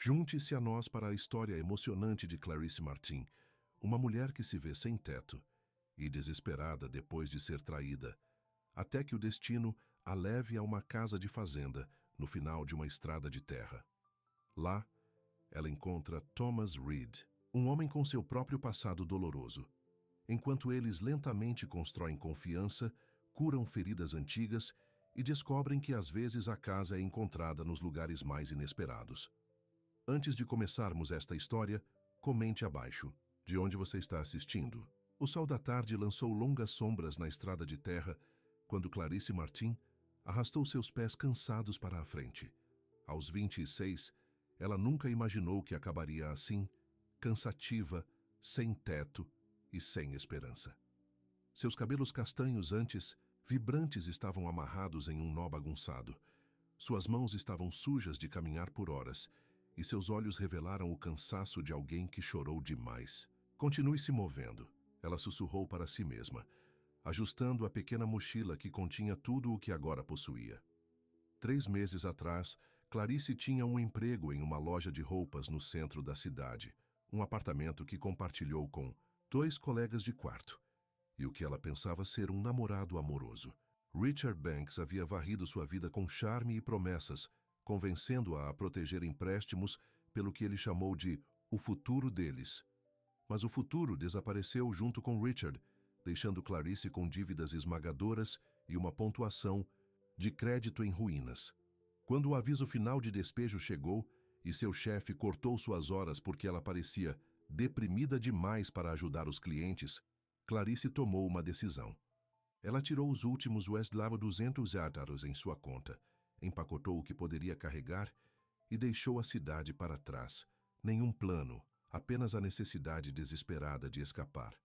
Junte-se a nós para a história emocionante de Clarice Martin, uma mulher que se vê sem teto e desesperada depois de ser traída, até que o destino a leve a uma casa de fazenda no final de uma estrada de terra. Lá, ela encontra Thomas Reed, um homem com seu próprio passado doloroso. Enquanto eles lentamente constroem confiança, curam feridas antigas e descobrem que às vezes a casa é encontrada nos lugares mais inesperados. Antes de começarmos esta história, comente abaixo de onde você está assistindo. O sol da tarde lançou longas sombras na estrada de terra quando Clarice Martin arrastou seus pés cansados para a frente. Aos 26, ela nunca imaginou que acabaria assim, cansativa, sem teto e sem esperança. Seus cabelos castanhos antes vibrantes estavam amarrados em um nó bagunçado. Suas mãos estavam sujas de caminhar por horas e seus olhos revelaram o cansaço de alguém que chorou demais. Continue se movendo, ela sussurrou para si mesma, ajustando a pequena mochila que continha tudo o que agora possuía. 3 meses atrás, Clarice tinha um emprego em uma loja de roupas no centro da cidade, um apartamento que compartilhou com 2 colegas de quarto, e o que ela pensava ser um namorado amoroso. Richard Banks havia varrido sua vida com charme e promessas, convencendo-a a proteger empréstimos pelo que ele chamou de o futuro deles. Mas o futuro desapareceu junto com Richard, deixando Clarice com dívidas esmagadoras e uma pontuação de crédito em ruínas. Quando o aviso final de despejo chegou e seu chefe cortou suas horas porque ela parecia deprimida demais para ajudar os clientes, Clarice tomou uma decisão. Ela tirou os últimos Westlaw 200 euros em sua conta, empacotou o que poderia carregar e deixou a cidade para trás. Nenhum plano, apenas a necessidade desesperada de escapar.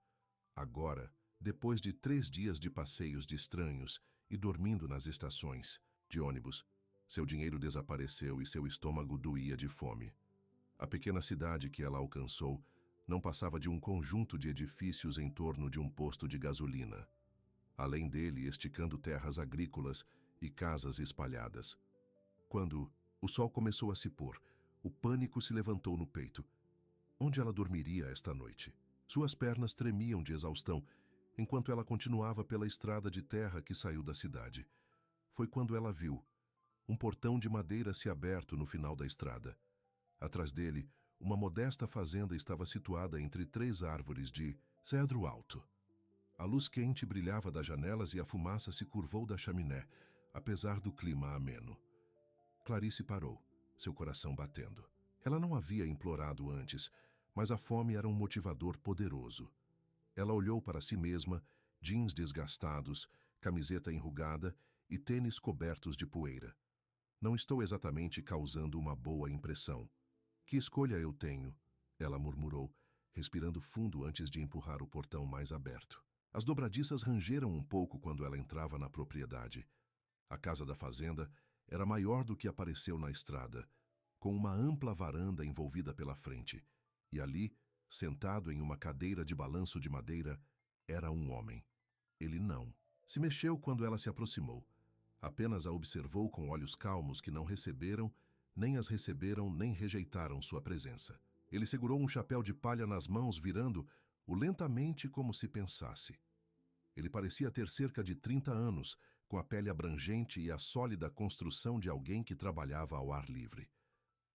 Agora, depois de 3 dias de passeios de estranhos e dormindo nas estações de ônibus, seu dinheiro desapareceu e seu estômago doía de fome. A pequena cidade que ela alcançou não passava de um conjunto de edifícios em torno de um posto de gasolina. Além dele, esticando terras agrícolas e casas espalhadas. Quando o sol começou a se pôr, o pânico se levantou no peito. Onde ela dormiria esta noite? Suas pernas tremiam de exaustão, enquanto ela continuava pela estrada de terra que saiu da cidade. Foi quando ela viu um portão de madeira se aberto no final da estrada. Atrás dele, uma modesta fazenda estava situada entre 3 árvores de cedro alto. A luz quente brilhava das janelas e a fumaça se curvou da chaminé, apesar do clima ameno. Clarice parou, seu coração batendo. Ela não havia implorado antes, mas a fome era um motivador poderoso. Ela olhou para si mesma, jeans desgastados, camiseta enrugada e tênis cobertos de poeira. Não estou exatamente causando uma boa impressão. Que escolha eu tenho? Ela murmurou, respirando fundo antes de empurrar o portão mais aberto. As dobradiças rangeram um pouco quando ela entrava na propriedade. A casa da fazenda era maior do que apareceu na estrada, com uma ampla varanda envolvida pela frente, e ali, sentado em uma cadeira de balanço de madeira, era um homem. Ele não se mexeu quando ela se aproximou. Apenas a observou com olhos calmos que não receberam, nem as receberam, nem rejeitaram sua presença. Ele segurou um chapéu de palha nas mãos, virando-o lentamente como se pensasse. Ele parecia ter cerca de 30 anos, com a pele abrangente e a sólida construção de alguém que trabalhava ao ar livre.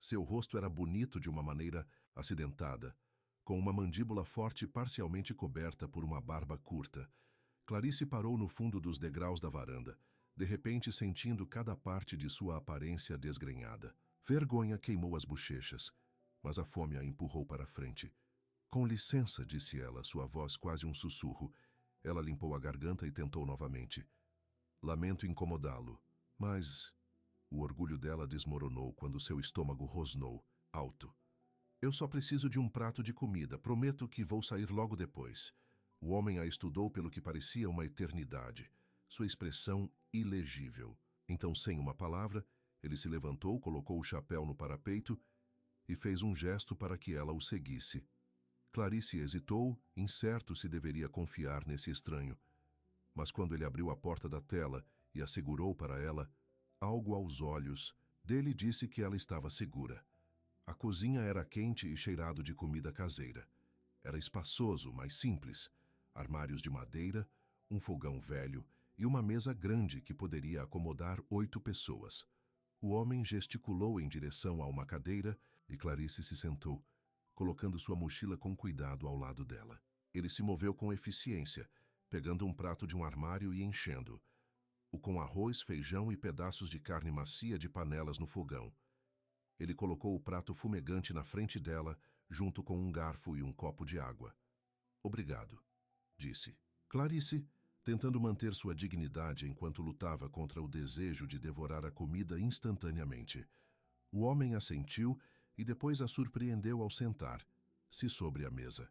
Seu rosto era bonito de uma maneira acidentada, com uma mandíbula forte parcialmente coberta por uma barba curta. Clarice parou no fundo dos degraus da varanda, de repente sentindo cada parte de sua aparência desgrenhada. Vergonha queimou as bochechas, mas a fome a empurrou para a frente. "Com licença", disse ela, sua voz quase um sussurro. Ela limpou a garganta e tentou novamente. "Lamento incomodá-lo, mas..." O orgulho dela desmoronou quando seu estômago rosnou, alto. "Eu só preciso de um prato de comida, prometo que vou sair logo depois." O homem a estudou pelo que parecia uma eternidade, sua expressão ilegível. Então, sem uma palavra, ele se levantou, colocou o chapéu no parapeito e fez um gesto para que ela o seguisse. Clarice hesitou, incerto se deveria confiar nesse estranho. Mas quando ele abriu a porta da tela e a segurou para ela, algo aos olhos dele disse que ela estava segura. A cozinha era quente e cheirado de comida caseira. Era espaçoso, mas simples. Armários de madeira, um fogão velho e uma mesa grande que poderia acomodar 8 pessoas. O homem gesticulou em direção a uma cadeira e Clarice se sentou, colocando sua mochila com cuidado ao lado dela. Ele se moveu com eficiência, pegando um prato de um armário e enchendo-o com arroz, feijão e pedaços de carne macia de panelas no fogão. Ele colocou o prato fumegante na frente dela, junto com um garfo e um copo de água. "Obrigado", disse. Clarice, tentando manter sua dignidade enquanto lutava contra o desejo de devorar a comida instantaneamente. O homem assentiu e depois a surpreendeu ao sentar-se sobre a mesa.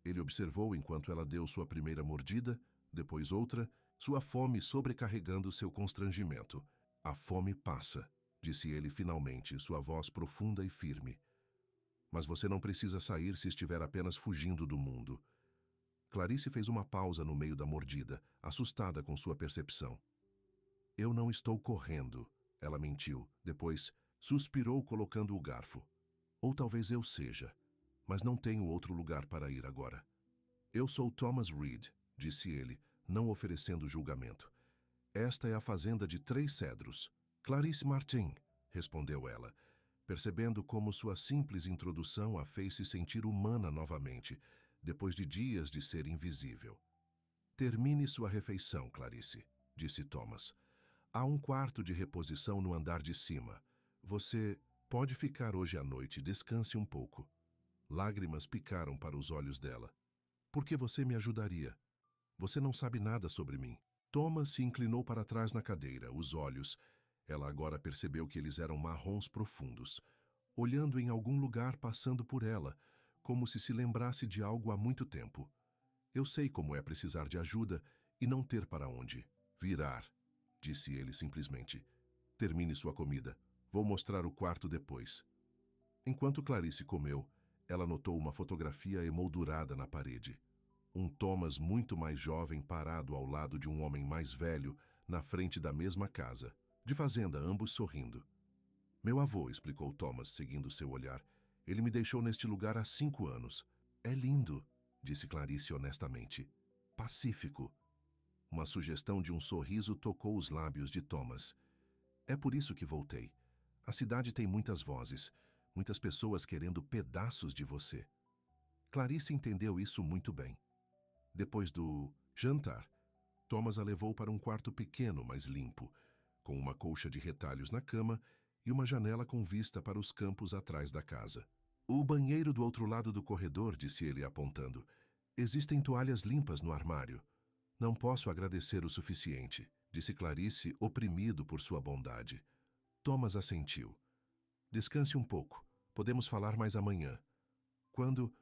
Ele observou enquanto ela deu sua primeira mordida, depois outra, sua fome sobrecarregando seu constrangimento. "A fome passa", disse ele finalmente, sua voz profunda e firme. "Mas você não precisa sair se estiver apenas fugindo do mundo." Clarice fez uma pausa no meio da mordida, assustada com sua percepção. "Eu não estou correndo", ela mentiu. Depois, suspirou colocando o garfo. "Ou talvez eu seja, mas não tenho outro lugar para ir agora." "Eu sou Thomas Reed", disse ele, não oferecendo julgamento. "Esta é a fazenda de 3 cedros." "Clarice Martin", respondeu ela, percebendo como sua simples introdução a fez se sentir humana novamente, depois de dias de ser invisível. "Termine sua refeição, Clarice", disse Thomas. "Há um quarto de reposição no andar de cima. Você pode ficar hoje à noite, descanse um pouco." Lágrimas picaram para os olhos dela. "Por que você me ajudaria? Você não sabe nada sobre mim." Thomas se inclinou para trás na cadeira, os olhos. Ela agora percebeu que eles eram marrons profundos, olhando em algum lugar passando por ela, como se lembrasse de algo há muito tempo. "Eu sei como é precisar de ajuda e não ter para onde virar", disse ele simplesmente. "Termine sua comida. Vou mostrar o quarto depois." Enquanto Clarice comeu, ela notou uma fotografia emoldurada na parede. Um Thomas muito mais jovem parado ao lado de um homem mais velho na frente da mesma casa, de fazenda, ambos sorrindo. "Meu avô", explicou Thomas, seguindo seu olhar. "Ele me deixou neste lugar há 5 anos. É lindo", disse Clarice honestamente. "Pacífico." Uma sugestão de um sorriso tocou os lábios de Thomas. "É por isso que voltei. A cidade tem muitas vozes, muitas pessoas querendo pedaços de você." Clarice entendeu isso muito bem. Depois do jantar, Thomas a levou para um quarto pequeno, mas limpo, com uma colcha de retalhos na cama e uma janela com vista para os campos atrás da casa. "O banheiro do outro lado do corredor", disse ele apontando. "Existem toalhas limpas no armário." "Não posso agradecer o suficiente", disse Clarice, oprimido por sua bondade. Thomas assentiu. "Descanse um pouco. Podemos falar mais amanhã." Quando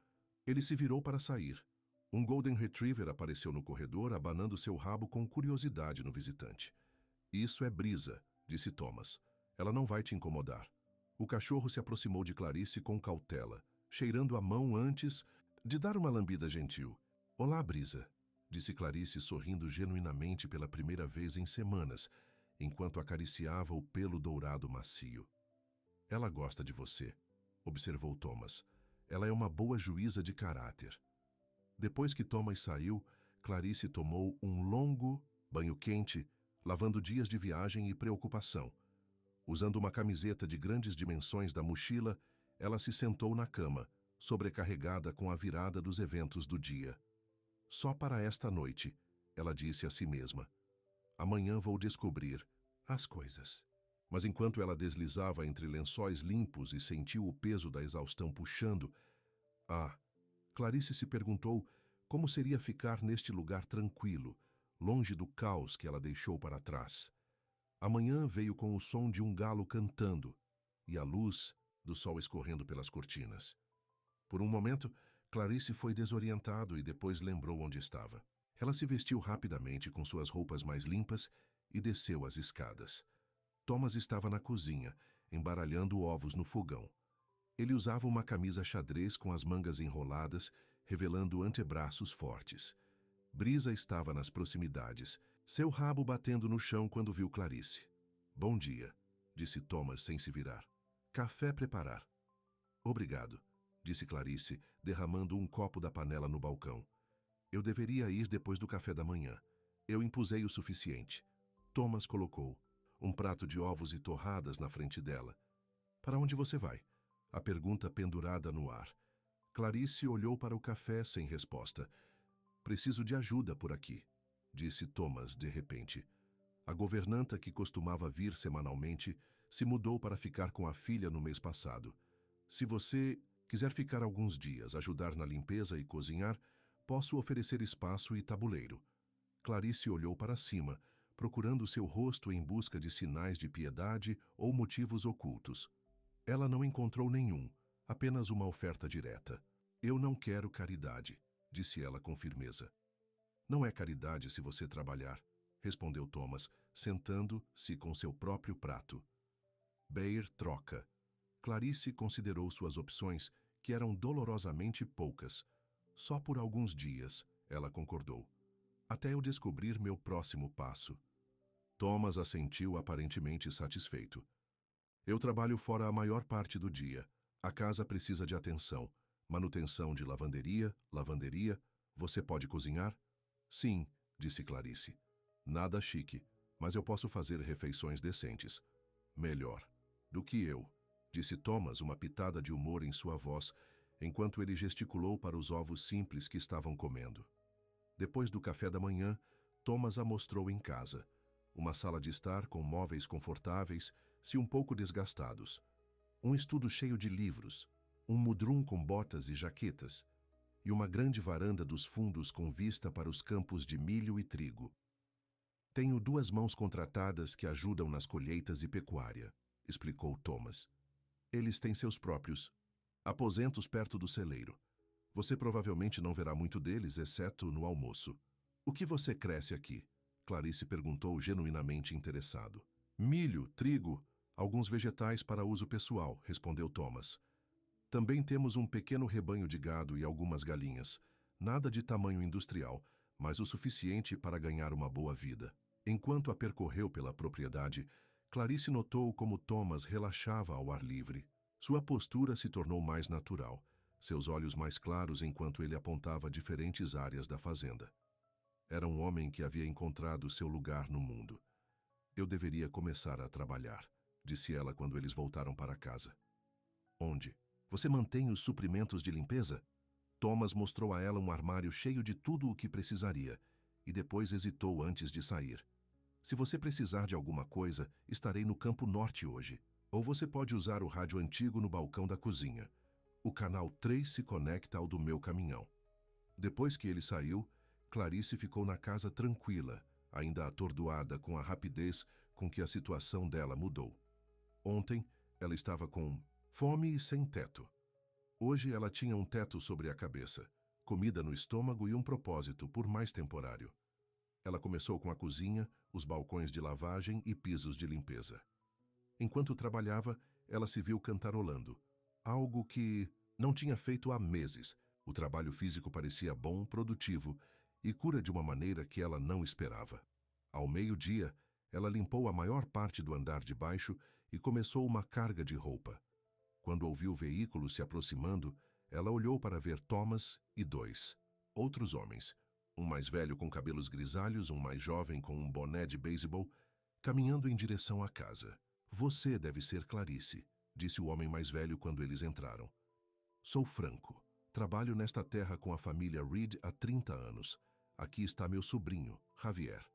ele se virou para sair, um Golden Retriever apareceu no corredor, abanando seu rabo com curiosidade no visitante. "Isso é Brisa", disse Thomas. "Ela não vai te incomodar." O cachorro se aproximou de Clarice com cautela, cheirando a mão antes de dar uma lambida gentil. "Olá, Brisa", disse Clarice, sorrindo genuinamente pela primeira vez em semanas, enquanto acariciava o pelo dourado macio. "Ela gosta de você", observou Thomas. "Ela é uma boa juíza de caráter." Depois que Thomas saiu, Clarice tomou um longo banho quente, lavando dias de viagem e preocupação. Usando uma camiseta de grandes dimensões da mochila, ela se sentou na cama, sobrecarregada com a virada dos eventos do dia. "Só para esta noite", ela disse a si mesma. "Amanhã vou descobrir as coisas." Mas enquanto ela deslizava entre lençóis limpos e sentiu o peso da exaustão puxando, Clarice se perguntou como seria ficar neste lugar tranquilo, longe do caos que ela deixou para trás. A manhã veio com o som de um galo cantando e a luz do sol escorrendo pelas cortinas. Por um momento, Clarice foi desorientado e depois lembrou onde estava. Ela se vestiu rapidamente com suas roupas mais limpas e desceu as escadas. Thomas estava na cozinha, embaralhando ovos no fogão. Ele usava uma camisa xadrez com as mangas enroladas, revelando antebraços fortes. Brisa estava nas proximidades, seu rabo batendo no chão quando viu Clarice. "Bom dia", disse Thomas sem se virar. "Café preparar." Obrigado, disse Clarice, derramando um copo da panela no balcão. Eu deveria ir depois do café da manhã. Eu impusei o suficiente. Thomas colocou um prato de ovos e torradas na frente dela. Para onde você vai? A pergunta pendurada no ar. Clarice olhou para o café sem resposta. Preciso de ajuda por aqui, disse Thomas de repente. A governanta que costumava vir semanalmente se mudou para ficar com a filha no mês passado. Se você quiser ficar alguns dias, ajudar na limpeza e cozinhar, posso oferecer espaço e tabuleiro. Clarice olhou para cima, procurando seu rosto em busca de sinais de piedade ou motivos ocultos. Ela não encontrou nenhum, apenas uma oferta direta. Eu não quero caridade, disse ela com firmeza. Não é caridade se você trabalhar, respondeu Thomas, sentando-se com seu próprio prato. Beir troca. Clarice considerou suas opções, que eram dolorosamente poucas. Só por alguns dias, ela concordou. Até eu descobrir meu próximo passo. Thomas assentiu aparentemente satisfeito. Eu trabalho fora a maior parte do dia. A casa precisa de atenção. Manutenção de lavanderia. Você pode cozinhar? Sim, disse Clarice. Nada chique, mas eu posso fazer refeições decentes. Melhor do que eu, disse Thomas, uma pitada de humor em sua voz, enquanto ele gesticulou para os ovos simples que estavam comendo. Depois do café da manhã, Thomas a mostrou em casa. Uma sala de estar com móveis confortáveis, se um pouco desgastados. Um estudo cheio de livros, um mudrum com botas e jaquetas, e uma grande varanda dos fundos com vista para os campos de milho e trigo. Tenho 2 mãos contratadas que ajudam nas colheitas e pecuária, explicou Thomas. Eles têm seus próprios aposentos perto do celeiro. Você provavelmente não verá muito deles, exceto no almoço. O que você cresce aqui? Clarice perguntou, genuinamente interessado. Milho, trigo, alguns vegetais para uso pessoal, respondeu Thomas. Também temos um pequeno rebanho de gado e algumas galinhas. Nada de tamanho industrial, mas o suficiente para ganhar uma boa vida. Enquanto a percorreu pela propriedade, Clarice notou como Thomas relaxava ao ar livre. Sua postura se tornou mais natural, seus olhos mais claros enquanto ele apontava diferentes áreas da fazenda. Era um homem que havia encontrado seu lugar no mundo. Eu deveria começar a trabalhar, disse ela quando eles voltaram para casa. Onde? Você mantém os suprimentos de limpeza? Thomas mostrou a ela um armário cheio de tudo o que precisaria, e depois hesitou antes de sair. Se você precisar de alguma coisa, estarei no Campo Norte hoje. Ou você pode usar o rádio antigo no balcão da cozinha. O canal 3 se conecta ao do meu caminhão. Depois que ele saiu, Clarice ficou na casa tranquila, ainda atordoada com a rapidez com que a situação dela mudou. Ontem, ela estava com fome e sem teto. Hoje ela tinha um teto sobre a cabeça, comida no estômago e um propósito, por mais temporário. Ela começou com a cozinha, os balcões de lavagem e pisos de limpeza. Enquanto trabalhava, ela se viu cantarolando, algo que não tinha feito há meses. O trabalho físico parecia bom, produtivo e cura de uma maneira que ela não esperava. Ao meio-dia, ela limpou a maior parte do andar de baixo e começou uma carga de roupa. Quando ouviu o veículo se aproximando, ela olhou para ver Thomas e 2 outros homens, um mais velho com cabelos grisalhos, um mais jovem com um boné de beisebol, caminhando em direção à casa. Você deve ser Clarice, disse o homem mais velho quando eles entraram. Sou Franco. Trabalho nesta terra com a família Reed há 30 anos. Aqui está meu sobrinho, Javier.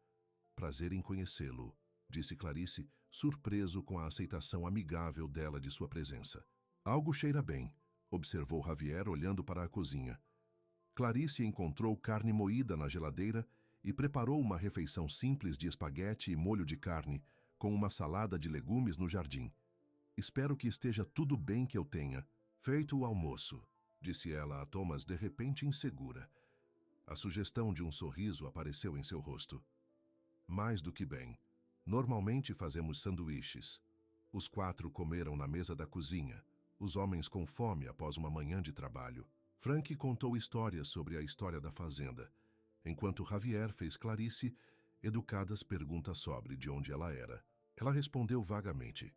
Prazer em conhecê-lo, disse Clarice, surpreso com a aceitação amigável dela de sua presença. Algo cheira bem, observou Javier olhando para a cozinha. Clarice encontrou carne moída na geladeira e preparou uma refeição simples de espaguete e molho de carne, com uma salada de legumes no jardim. Espero que esteja tudo bem que eu tenha feito o almoço, disse ela a Thomas, de repente insegura. A sugestão de um sorriso apareceu em seu rosto. Mais do que bem. Normalmente fazemos sanduíches. Os 4 comeram na mesa da cozinha, os homens com fome após uma manhã de trabalho. Frank contou histórias sobre a história da fazenda, enquanto Javier fez Clarice educadas perguntas sobre de onde ela era. Ela respondeu vagamente,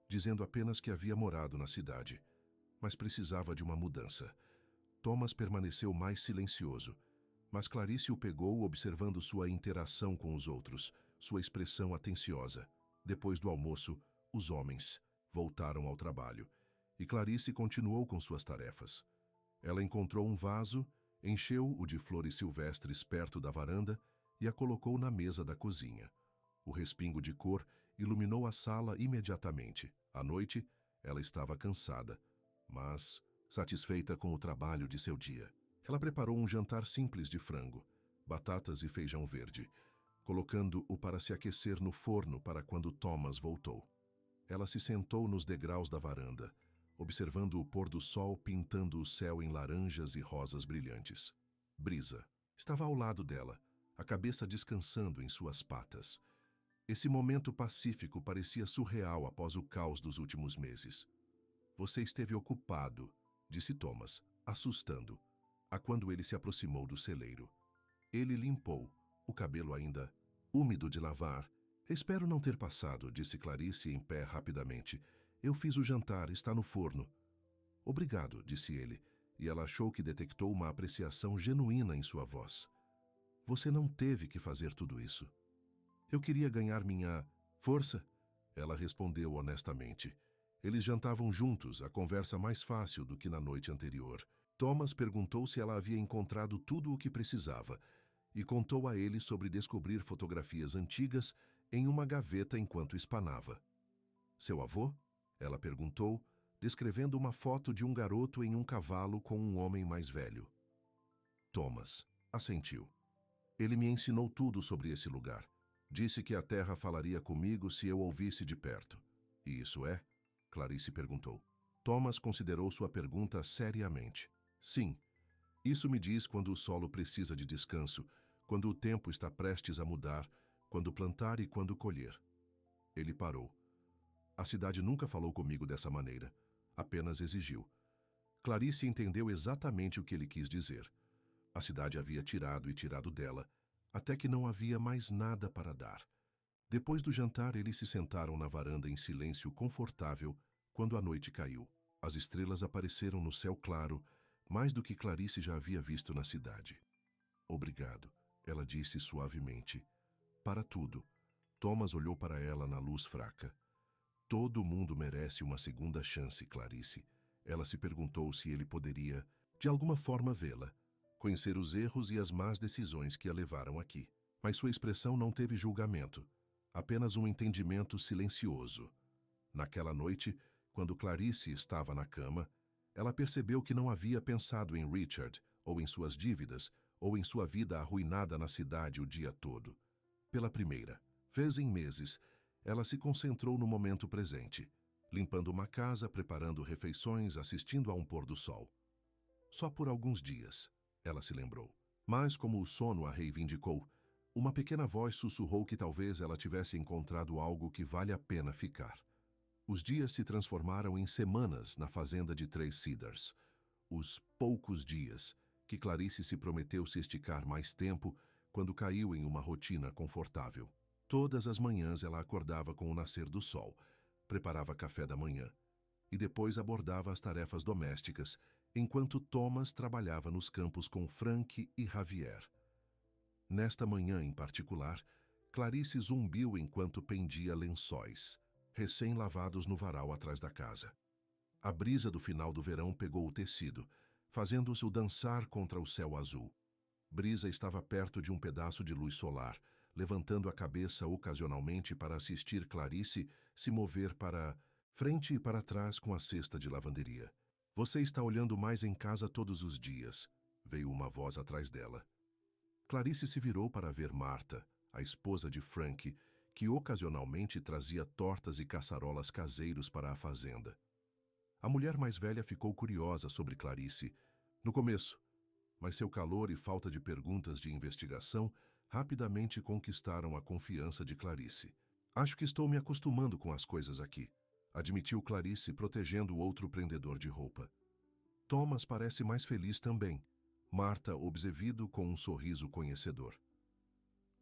dizendo apenas que havia morado na cidade. mas precisava de uma mudança. Thomas permaneceu mais silencioso, mas Clarice o pegou observando sua interação com os outros, sua expressão atenciosa. Depois do almoço, os homens voltaram ao trabalho, e Clarice continuou com suas tarefas. Ela encontrou um vaso, encheu-o de flores silvestres perto da varanda e a colocou na mesa da cozinha. O respingo de cor iluminou a sala imediatamente. À noite, ela estava cansada, mas satisfeita com o trabalho de seu dia. Ela preparou um jantar simples de frango, batatas e feijão verde, colocando-o para se aquecer no forno para quando Thomas voltou. Ela se sentou nos degraus da varanda, observando o pôr do sol pintando o céu em laranjas e rosas brilhantes. Brisa estava ao lado dela, a cabeça descansando em suas patas. Esse momento pacífico parecia surreal após o caos dos últimos meses. Você esteve ocupado, disse Thomas, assustando, a quando ele se aproximou do celeiro. Ele limpou, o cabelo ainda úmido de lavar. Espero não ter passado, disse Clarice em pé rapidamente. Eu fiz o jantar, está no forno. Obrigado, disse ele, e ela achou que detectou uma apreciação genuína em sua voz. Você não teve que fazer tudo isso. Eu queria ganhar minha força, ela respondeu honestamente. Eles jantavam juntos, a conversa mais fácil do que na noite anterior. Thomas perguntou se ela havia encontrado tudo o que precisava e contou a ele sobre descobrir fotografias antigas em uma gaveta enquanto espanava. Seu avô? Ela perguntou, descrevendo uma foto de um garoto em um cavalo com um homem mais velho. Thomas assentiu. Ele me ensinou tudo sobre esse lugar. Disse que a terra falaria comigo se eu ouvisse de perto. E isso é? Clarice perguntou. Thomas considerou sua pergunta seriamente. Sim, isso me diz quando o solo precisa de descanso, quando o tempo está prestes a mudar, quando plantar e quando colher. Ele parou. A cidade nunca falou comigo dessa maneira, apenas exigiu. Clarice entendeu exatamente o que ele quis dizer. A cidade havia tirado e tirado dela, até que não havia mais nada para dar. Depois do jantar, eles se sentaram na varanda em silêncio confortável quando a noite caiu. As estrelas apareceram no céu claro, mais do que Clarice já havia visto na cidade. Obrigado, ela disse suavemente. Para tudo. Thomas olhou para ela na luz fraca. Todo mundo merece uma segunda chance, Clarice. Ela se perguntou se ele poderia, de alguma forma, vê-la, conhecer os erros e as más decisões que a levaram aqui. Mas sua expressão não teve julgamento, apenas um entendimento silencioso. Naquela noite, quando Clarice estava na cama, ela percebeu que não havia pensado em Richard, ou em suas dívidas, ou em sua vida arruinada na cidade o dia todo. Pela primeira vez em meses, ela se concentrou no momento presente, limpando uma casa, preparando refeições, assistindo a um pôr do sol. Só por alguns dias, ela se lembrou. Mas, como o sono a reivindicou, uma pequena voz sussurrou que talvez ela tivesse encontrado algo que vale a pena ficar. Os dias se transformaram em semanas na fazenda de Três Cedars. Os poucos dias que Clarice se prometeu se esticar mais tempo quando caiu em uma rotina confortável. Todas as manhãs ela acordava com o nascer do sol, preparava café da manhã e depois abordava as tarefas domésticas, enquanto Thomas trabalhava nos campos com Frank e Javier. Nesta manhã em particular, Clarice zumbiu enquanto pendia lençóis, recém-lavados no varal atrás da casa. A brisa do final do verão pegou o tecido, fazendo-o dançar contra o céu azul. Brisa estava perto de um pedaço de luz solar, levantando a cabeça ocasionalmente para assistir Clarice se mover para frente e para trás com a cesta de lavanderia. Você está olhando mais em casa todos os dias, veio uma voz atrás dela. Clarice se virou para ver Marta, a esposa de Frank, que ocasionalmente trazia tortas e caçarolas caseiros para a fazenda. A mulher mais velha ficou curiosa sobre Clarice, no começo, mas seu calor e falta de perguntas de investigação rapidamente conquistaram a confiança de Clarice. Acho que estou me acostumando com as coisas aqui, admitiu Clarice, protegendo o outro prendedor de roupa. Thomas parece mais feliz também, Marta obsevido com um sorriso conhecedor.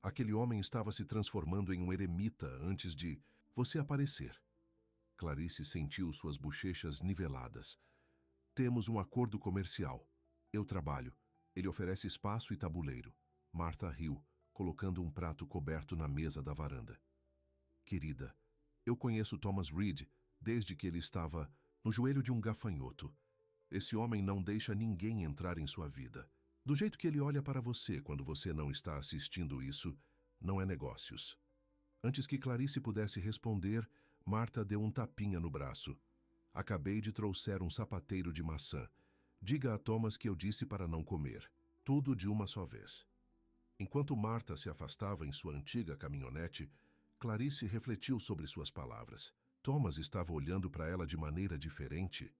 Aquele homem estava se transformando em um eremita antes de você aparecer. Clarice sentiu suas bochechas niveladas. Temos um acordo comercial. Eu trabalho. Ele oferece espaço e tabuleiro. Martha riu, colocando um prato coberto na mesa da varanda. Querida, eu conheço Thomas Reed desde que ele estava no joelho de um gafanhoto. Esse homem não deixa ninguém entrar em sua vida. Do jeito que ele olha para você quando você não está assistindo isso, não é negócios. Antes que Clarice pudesse responder, Martha deu um tapinha no braço. Acabei de trouxer um sapateiro de maçã. Diga a Thomas que eu disse para não comer. Tudo de uma só vez. Enquanto Martha se afastava em sua antiga caminhonete, Clarice refletiu sobre suas palavras. Thomas estava olhando para ela de maneira diferente.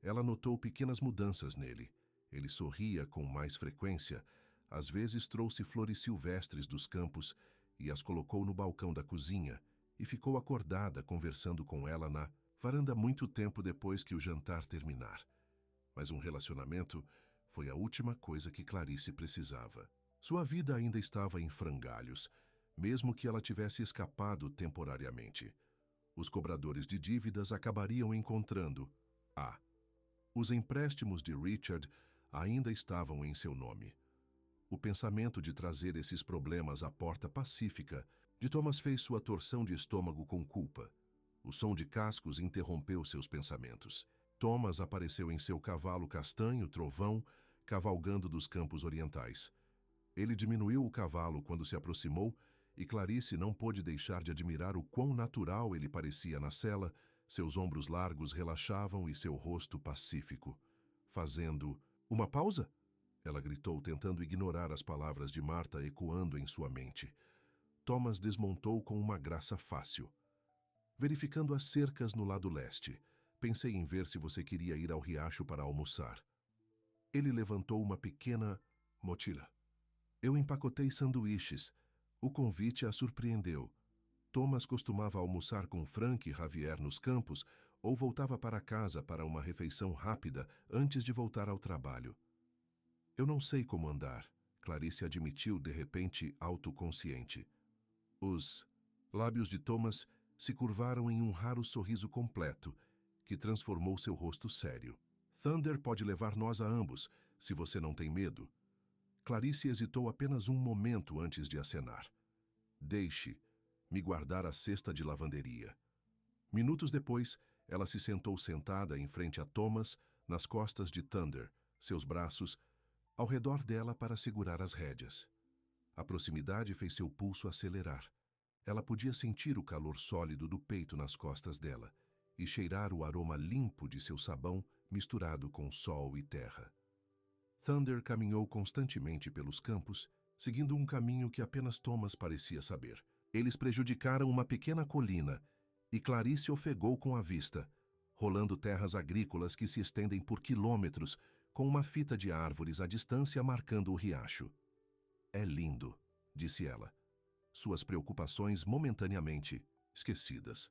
Ela notou pequenas mudanças nele. Ele sorria com mais frequência. Às vezes trouxe flores silvestres dos campos e as colocou no balcão da cozinha e ficou acordada conversando com ela na varanda muito tempo depois que o jantar terminar. Mas um relacionamento foi a última coisa que Clarice precisava. Sua vida ainda estava em frangalhos, mesmo que ela tivesse escapado temporariamente. Os cobradores de dívidas acabariam encontrando os empréstimos de Richard ainda estavam em seu nome. O pensamento de trazer esses problemas à porta pacífica de Thomas fez sua torção de estômago com culpa. O som de cascos interrompeu seus pensamentos. Thomas apareceu em seu cavalo castanho, trovão, cavalgando dos campos orientais. Ele diminuiu o cavalo quando se aproximou e Clarice não pôde deixar de admirar o quão natural ele parecia na sela. Seus ombros largos relaxavam e seu rosto pacífico. Fazendo uma pausa? Ela gritou, tentando ignorar as palavras de Martha ecoando em sua mente. Thomas desmontou com uma graça fácil. Verificando as cercas no lado leste, pensei em ver se você queria ir ao riacho para almoçar. Ele levantou uma pequena mochila. Eu empacotei sanduíches. O convite a surpreendeu. Thomas costumava almoçar com Frank e Javier nos campos ou voltava para casa para uma refeição rápida antes de voltar ao trabalho. Eu não sei como andar, Clarice admitiu de repente autoconsciente. Os lábios de Thomas se curvaram em um raro sorriso completo, que transformou seu rosto sério. Thunder pode levar nós a ambos, se você não tem medo. Clarice hesitou apenas um momento antes de acenar. Deixe-me guardar a cesta de lavanderia. Minutos depois, ela se sentou sentada em frente a Thomas, nas costas de Thunder, seus braços ao redor dela para segurar as rédeas. A proximidade fez seu pulso acelerar. Ela podia sentir o calor sólido do peito nas costas dela e cheirar o aroma limpo de seu sabão misturado com sol e terra. Thunder caminhou constantemente pelos campos, seguindo um caminho que apenas Thomas parecia saber. Eles prejudicaram uma pequena colina e Clarice ofegou com a vista, rolando terras agrícolas que se estendem por quilômetros, com uma fita de árvores à distância marcando o riacho. É lindo, disse ela, suas preocupações momentaneamente esquecidas.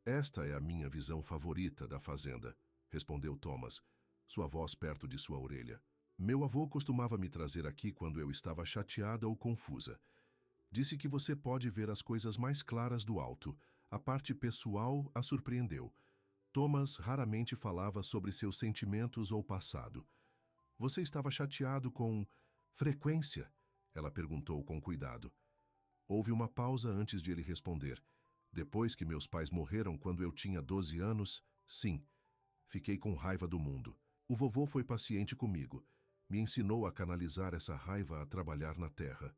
Esta é a minha visão favorita da fazenda, respondeu Thomas, sua voz perto de sua orelha. Meu avô costumava me trazer aqui quando eu estava chateada ou confusa. Disse que você pode ver as coisas mais claras do alto. A parte pessoal a surpreendeu. Thomas raramente falava sobre seus sentimentos ou passado. Você estava chateado com frequência? Ela perguntou com cuidado. Houve uma pausa antes de ele responder. Depois que meus pais morreram quando eu tinha 12 anos, sim. Fiquei com raiva do mundo. O vovô foi paciente comigo. Me ensinou a canalizar essa raiva a trabalhar na terra.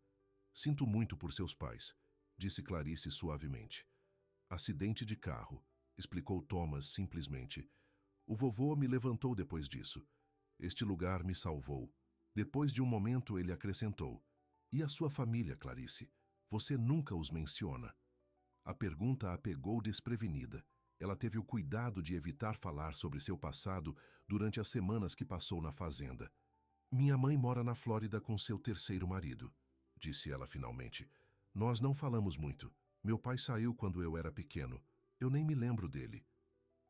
Sinto muito por seus pais, disse Clarice suavemente. Acidente de carro, explicou Thomas simplesmente. O vovô me levantou depois disso. Este lugar me salvou. Depois de um momento ele acrescentou. E a sua família, Clarice? Você nunca os menciona. A pergunta a pegou desprevenida. Ela teve o cuidado de evitar falar sobre seu passado durante as semanas que passou na fazenda. Minha mãe mora na Flórida com seu terceiro marido, disse ela finalmente. Nós não falamos muito. Meu pai saiu quando eu era pequeno. Eu nem me lembro dele.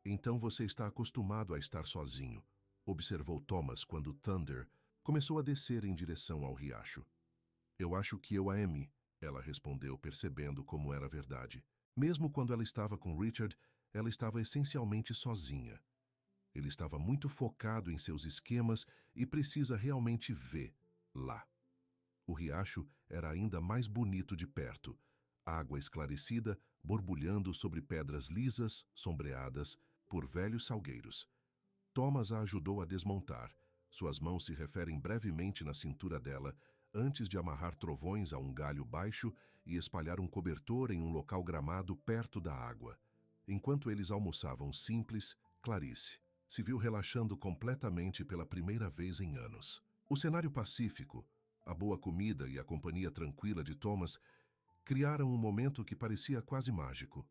Então você está acostumado a estar sozinho, observou Thomas quando Thunder começou a descer em direção ao riacho. Eu acho que eu a ame, ela respondeu, percebendo como era verdade. Mesmo quando ela estava com Richard, ela estava essencialmente sozinha. Ele estava muito focado em seus esquemas e precisa realmente ver lá. O riacho era ainda mais bonito de perto. Água esclarecida, borbulhando sobre pedras lisas, sombreadas por velhos salgueiros. Thomas a ajudou a desmontar. Suas mãos se referem brevemente na cintura dela, antes de amarrar trovões a um galho baixo e espalhar um cobertor em um local gramado perto da água. Enquanto eles almoçavam simples, Clarice se viu relaxando completamente pela primeira vez em anos. O cenário pacífico, a boa comida e a companhia tranquila de Thomas criaram um momento que parecia quase mágico.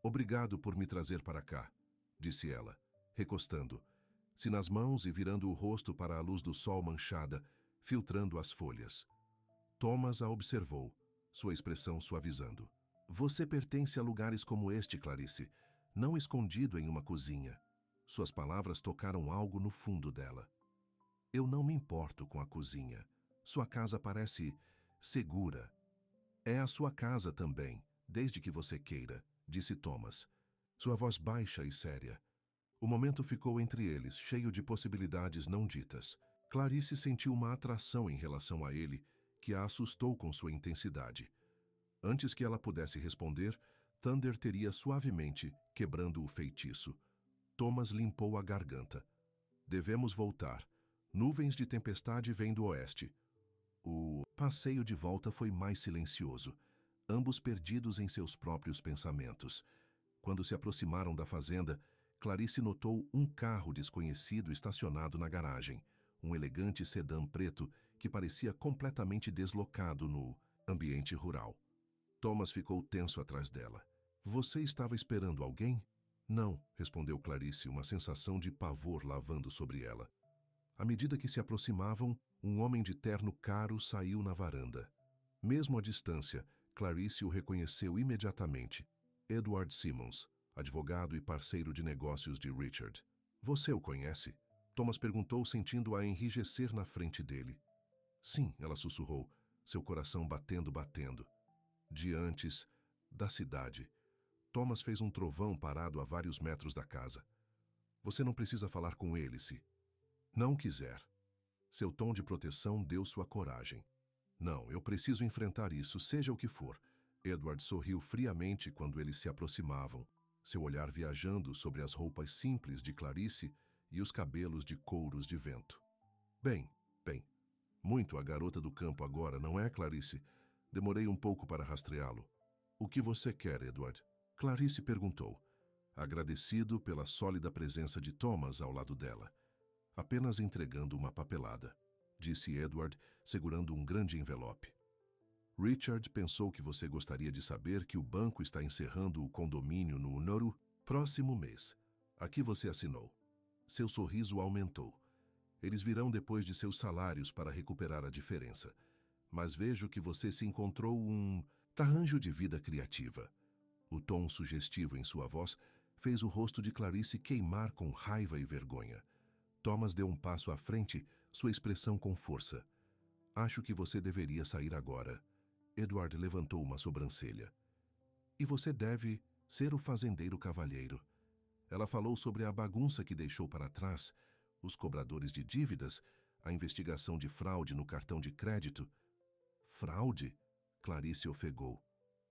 "Obrigado por me trazer para cá", disse ela, recostando-se nas mãos e virando o rosto para a luz do sol manchada, filtrando as folhas. Thomas a observou, sua expressão suavizando. "Você pertence a lugares como este, Clarice, não escondido em uma cozinha." Suas palavras tocaram algo no fundo dela. "Eu não me importo com a cozinha. Sua casa parece segura." "É a sua casa também, desde que você queira", disse Thomas, sua voz baixa e séria. O momento ficou entre eles, cheio de possibilidades não ditas. Clarice sentiu uma atração em relação a ele que a assustou com sua intensidade. Antes que ela pudesse responder, Thunder teria suavemente, quebrando o feitiço. Thomas limpou a garganta. "Devemos voltar. Nuvens de tempestade vêm do oeste." O passeio de volta foi mais silencioso, ambos perdidos em seus próprios pensamentos. Quando se aproximaram da fazenda, Clarice notou um carro desconhecido estacionado na garagem, um elegante sedã preto que parecia completamente deslocado no ambiente rural. Thomas ficou tenso atrás dela. "Você estava esperando alguém?" "Não", respondeu Clarice, uma sensação de pavor lavando sobre ela. À medida que se aproximavam, um homem de terno caro saiu na varanda. Mesmo à distância, Clarice o reconheceu imediatamente. Edward Simmons, advogado e parceiro de negócios de Richard. "Você o conhece?" Thomas perguntou, sentindo-a enrijecer na frente dele. "Sim", ela sussurrou, seu coração batendo. "De antes da cidade." Thomas fez um trovão parado a vários metros da casa. "Você não precisa falar com ele, se não quiser." Seu tom de proteção deu sua coragem. "Não, eu preciso enfrentar isso, seja o que for." Edward sorriu friamente quando eles se aproximavam, seu olhar viajando sobre as roupas simples de Clarice e os cabelos de couros de vento. Bem, muito a garota do campo agora, não é, Clarice? Demorei um pouco para rastreá-lo." "O que você quer, Edward?" Clarice perguntou, agradecido pela sólida presença de Thomas ao lado dela. "Apenas entregando uma papelada", disse Edward, segurando um grande envelope. "Richard pensou que você gostaria de saber que o banco está encerrando o condomínio no Noru próximo mês. Aqui você assinou." Seu sorriso aumentou. "Eles virão depois de seus salários para recuperar a diferença. Mas vejo que você se encontrou um arranjo de vida criativa." O tom sugestivo em sua voz fez o rosto de Clarice queimar com raiva e vergonha. Thomas deu um passo à frente, sua expressão com força. "Acho que você deveria sair agora." Edward levantou uma sobrancelha. "E você deve ser o fazendeiro cavalheiro." Ela falou sobre a bagunça que deixou para trás, os cobradores de dívidas, a investigação de fraude no cartão de crédito. "Fraude?" Clarice ofegou.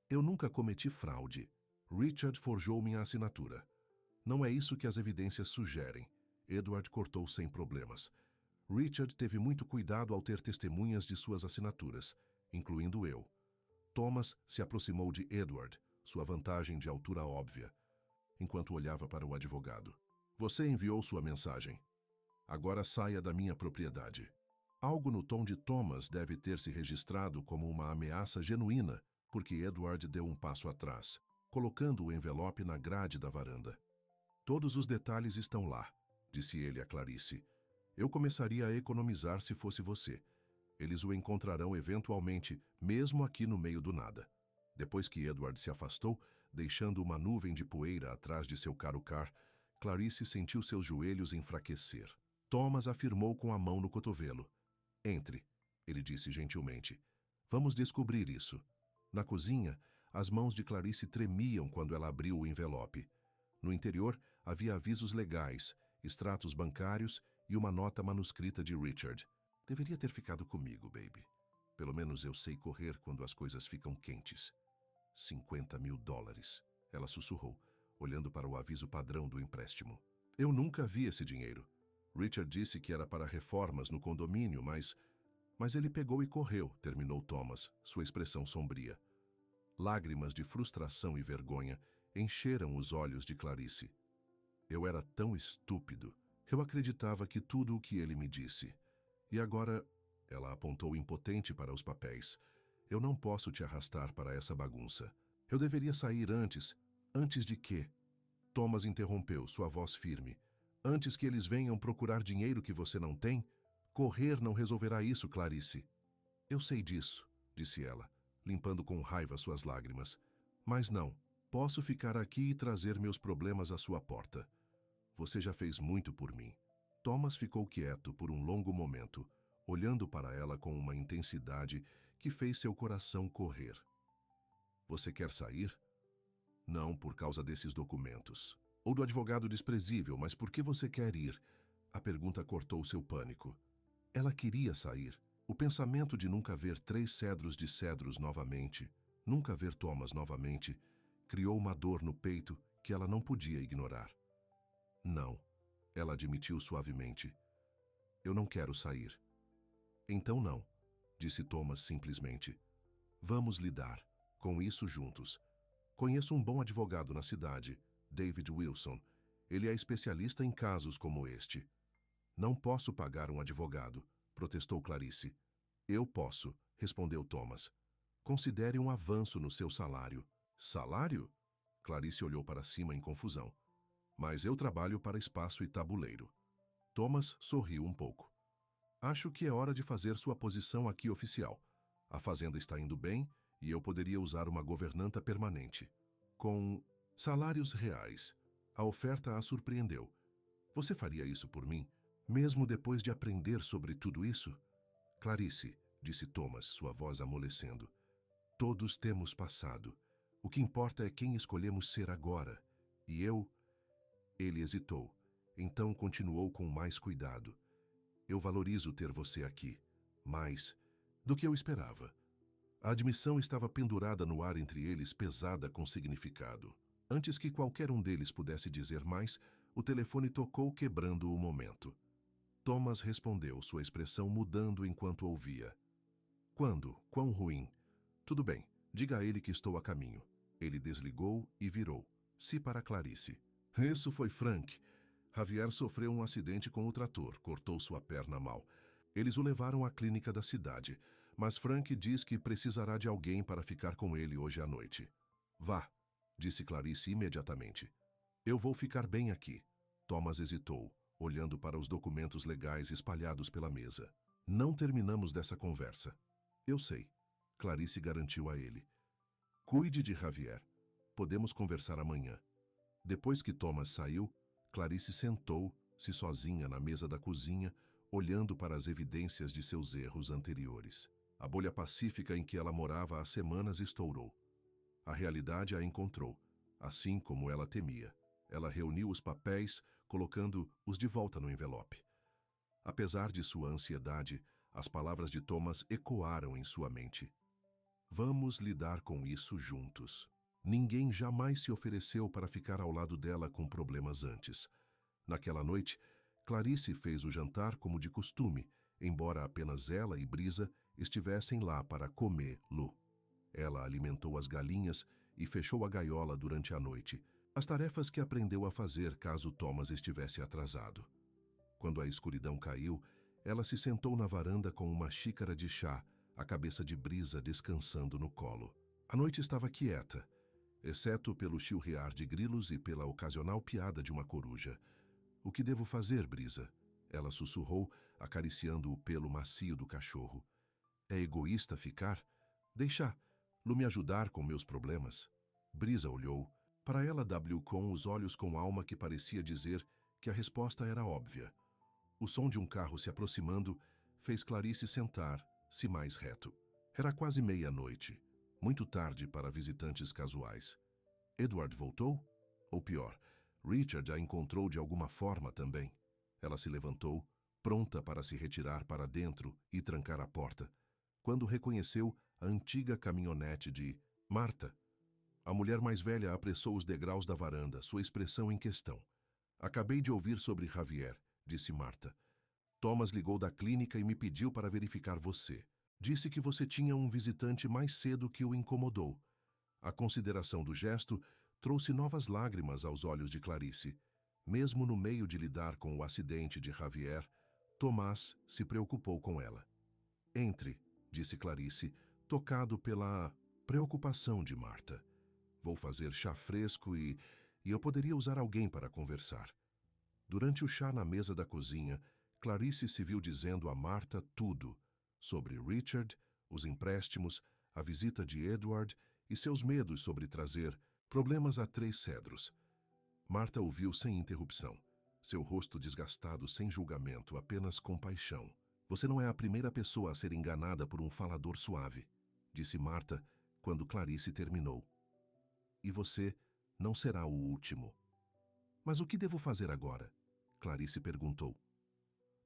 "Eu nunca cometi fraude. Richard forjou minha assinatura." "Não é isso que as evidências sugerem." Edward cortou sem problemas. "Richard teve muito cuidado ao ter testemunhas de suas assinaturas, incluindo eu." Thomas se aproximou de Edward, sua vantagem de altura óbvia, enquanto olhava para o advogado. "Você enviou sua mensagem. Agora saia da minha propriedade." Algo no tom de Thomas deve ter se registrado como uma ameaça genuína, porque Edward deu um passo atrás, colocando o envelope na grade da varanda. "Todos os detalhes estão lá", disse ele a Clarice. "Eu começaria a economizar se fosse você. Eles o encontrarão eventualmente, mesmo aqui no meio do nada." Depois que Edward se afastou, deixando uma nuvem de poeira atrás de seu caro car, Clarice sentiu seus joelhos enfraquecer. Thomas afirmou com a mão no cotovelo. "Entre", ele disse gentilmente. "Vamos descobrir isso." Na cozinha, as mãos de Clarice tremiam quando ela abriu o envelope. No interior, havia avisos legais, extratos bancários e uma nota manuscrita de Richard. Deveria ter ficado comigo, baby. Pelo menos eu sei correr quando as coisas ficam quentes. $50.000, ela sussurrou, olhando para o aviso padrão do empréstimo. Eu nunca vi esse dinheiro. Richard disse que era para reformas no condomínio, mas ele pegou e correu, terminou Thomas, sua expressão sombria. Lágrimas de frustração e vergonha encheram os olhos de Clarice. Eu era tão estúpido. Eu acreditava que tudo o que ele me disse. E agora, ela apontou impotente para os papéis. Eu não posso te arrastar para essa bagunça. Eu deveria sair antes. Antes de quê? Thomas interrompeu, sua voz firme. Antes que eles venham procurar dinheiro que você não tem? Correr não resolverá isso, Clarice. Eu sei disso, disse ela, limpando com raiva suas lágrimas. Mas não, posso ficar aqui e trazer meus problemas à sua porta. Você já fez muito por mim. Thomas ficou quieto por um longo momento, olhando para ela com uma intensidade que fez seu coração correr. Você quer sair? Não por causa desses documentos. Ou do advogado desprezível, mas por que você quer ir? A pergunta cortou seu pânico. Ela queria sair. O pensamento de nunca ver 3 cedros de cedros novamente, nunca ver Thomas novamente, criou uma dor no peito que ela não podia ignorar. Não, ela admitiu suavemente. Eu não quero sair. Então não, disse Thomas simplesmente. Vamos lidar com isso juntos. Conheço um bom advogado na cidade, David Wilson. Ele é especialista em casos como este. Não posso pagar um advogado, protestou Clarice. Eu posso, respondeu Thomas. Considere um avanço no seu salário. Salário? Clarice olhou para cima em confusão. Mas eu trabalho para Espaço e Tabuleiro. Thomas sorriu um pouco. Acho que é hora de fazer sua posição aqui oficial. A fazenda está indo bem e eu poderia usar uma governanta permanente. Com salários reais. A oferta a surpreendeu. Você faria isso por mim, mesmo depois de aprender sobre tudo isso? Clarice, disse Thomas, sua voz amolecendo. Todos temos passado. O que importa é quem escolhemos ser agora. E eu... Ele hesitou. Então continuou com mais cuidado. Eu valorizo ter você aqui. Mais do que eu esperava. A admissão estava pendurada no ar entre eles, pesada com significado. Antes que qualquer um deles pudesse dizer mais, o telefone tocou, quebrando o momento. Thomas respondeu, sua expressão mudando enquanto ouvia. Quando? Quão ruim? Tudo bem, diga a ele que estou a caminho. Ele desligou e virou-se para Clarice. Isso foi Frank. Javier sofreu um acidente com o trator, cortou sua perna mal. Eles o levaram à clínica da cidade, mas Frank diz que precisará de alguém para ficar com ele hoje à noite. Vá, disse Clarice imediatamente. Eu vou ficar bem aqui. Thomas hesitou, olhando para os documentos legais espalhados pela mesa. Não terminamos dessa conversa. Eu sei, Clarice garantiu a ele. Cuide de Javier. Podemos conversar amanhã. Depois que Thomas saiu, Clarice sentou-se sozinha na mesa da cozinha, olhando para as evidências de seus erros anteriores. A bolha pacífica em que ela morava há semanas estourou. A realidade a encontrou, assim como ela temia. Ela reuniu os papéis, colocando-os de volta no envelope. Apesar de sua ansiedade, as palavras de Thomas ecoaram em sua mente. Vamos lidar com isso juntos. Ninguém jamais se ofereceu para ficar ao lado dela com problemas antes. Naquela noite, Clarice fez o jantar como de costume, embora apenas ela e Brisa estivessem lá para comê-lo. Ela alimentou as galinhas e fechou a gaiola durante a noite, as tarefas que aprendeu a fazer caso Thomas estivesse atrasado. Quando a escuridão caiu, ela se sentou na varanda com uma xícara de chá, a cabeça de Brisa descansando no colo. A noite estava quieta, exceto pelo chilrear de grilos e pela ocasional piada de uma coruja. O que devo fazer, Brisa? Ela sussurrou, acariciando o pelo macio do cachorro. É egoísta ficar? Deixa-lo me ajudar com meus problemas. Brisa olhou. Para ela, com os olhos com alma que parecia dizer que a resposta era óbvia. O som de um carro se aproximando fez Clarice sentar-se mais reto. Era quase meia-noite, muito tarde para visitantes casuais. Edward voltou? Ou pior, Richard a encontrou de alguma forma também. Ela se levantou, pronta para se retirar para dentro e trancar a porta, quando reconheceu a antiga caminhonete de Marta. A mulher mais velha apressou os degraus da varanda, sua expressão em questão. Acabei de ouvir sobre Javier, disse Marta. Thomas ligou da clínica e me pediu para verificar você. Disse que você tinha um visitante mais cedo que o incomodou. A consideração do gesto trouxe novas lágrimas aos olhos de Clarice. Mesmo no meio de lidar com o acidente de Javier, Tomás se preocupou com ela. Entre, disse Clarice, tocado pela preocupação de Marta. Vou fazer chá fresco e eu poderia usar alguém para conversar. Durante o chá na mesa da cozinha, Clarice se viu dizendo a Marta tudo sobre Richard, os empréstimos, a visita de Edward e seus medos sobre trazer problemas a Três Cedros. Marta ouviu sem interrupção, seu rosto desgastado sem julgamento, apenas compaixão. Você não é a primeira pessoa a ser enganada por um falador suave, disse Marta quando Clarice terminou. E você não será o último. Mas o que devo fazer agora? Clarice perguntou.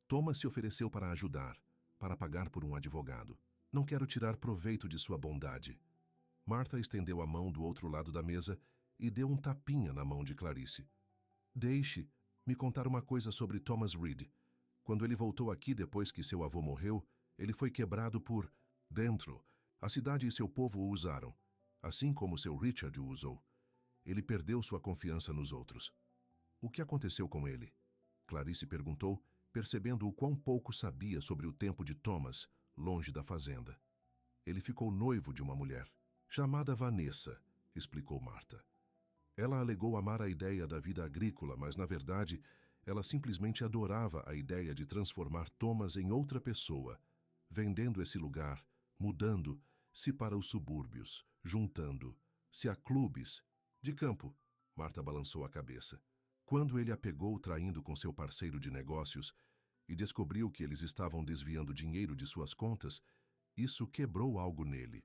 Thomas se ofereceu para ajudar, para pagar por um advogado. Não quero tirar proveito de sua bondade. Marta estendeu a mão do outro lado da mesa e deu um tapinha na mão de Clarice. Deixe-me contar uma coisa sobre Thomas Reed. Quando ele voltou aqui depois que seu avô morreu, ele foi quebrado por dentro. A cidade e seu povo o usaram, assim como seu Richard o usou. Ele perdeu sua confiança nos outros. O que aconteceu com ele? Clarice perguntou, percebendo o quão pouco sabia sobre o tempo de Thomas, longe da fazenda. Ele ficou noivo de uma mulher, chamada Vanessa, explicou Marta. Ela alegou amar a ideia da vida agrícola, mas, na verdade, ela simplesmente adorava a ideia de transformar Thomas em outra pessoa, vendendo esse lugar, mudando-se para os subúrbios, juntando-se a clubes de campo. Marta balançou a cabeça. Quando ele a pegou traindo com seu parceiro de negócios e descobriu que eles estavam desviando dinheiro de suas contas, isso quebrou algo nele.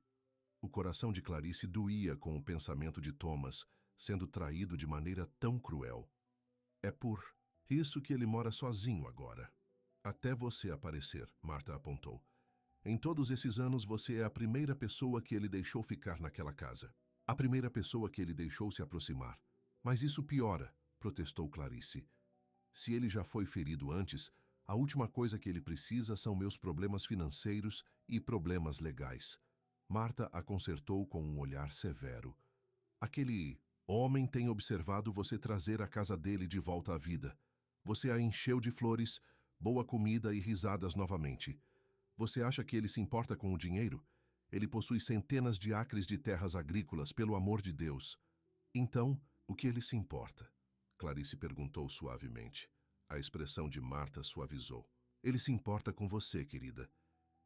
O coração de Clarice doía com o pensamento de Thomas sendo traído de maneira tão cruel. É por isso que ele mora sozinho agora. Até você aparecer, Marta apontou. Em todos esses anos você é a primeira pessoa que ele deixou ficar naquela casa. A primeira pessoa que ele deixou se aproximar. Mas isso piora, protestou Clarice. Se ele já foi ferido antes, a última coisa que ele precisa são meus problemas financeiros e problemas legais. Marta a consertou com um olhar severo. Aquele homem tem observado você trazer a casa dele de volta à vida. Você a encheu de flores, boa comida e risadas novamente. Você acha que ele se importa com o dinheiro? Ele possui centenas de acres de terras agrícolas, pelo amor de Deus. Então, o que ele se importa? Clarice perguntou suavemente. A expressão de Marta suavizou. Ele se importa com você, querida.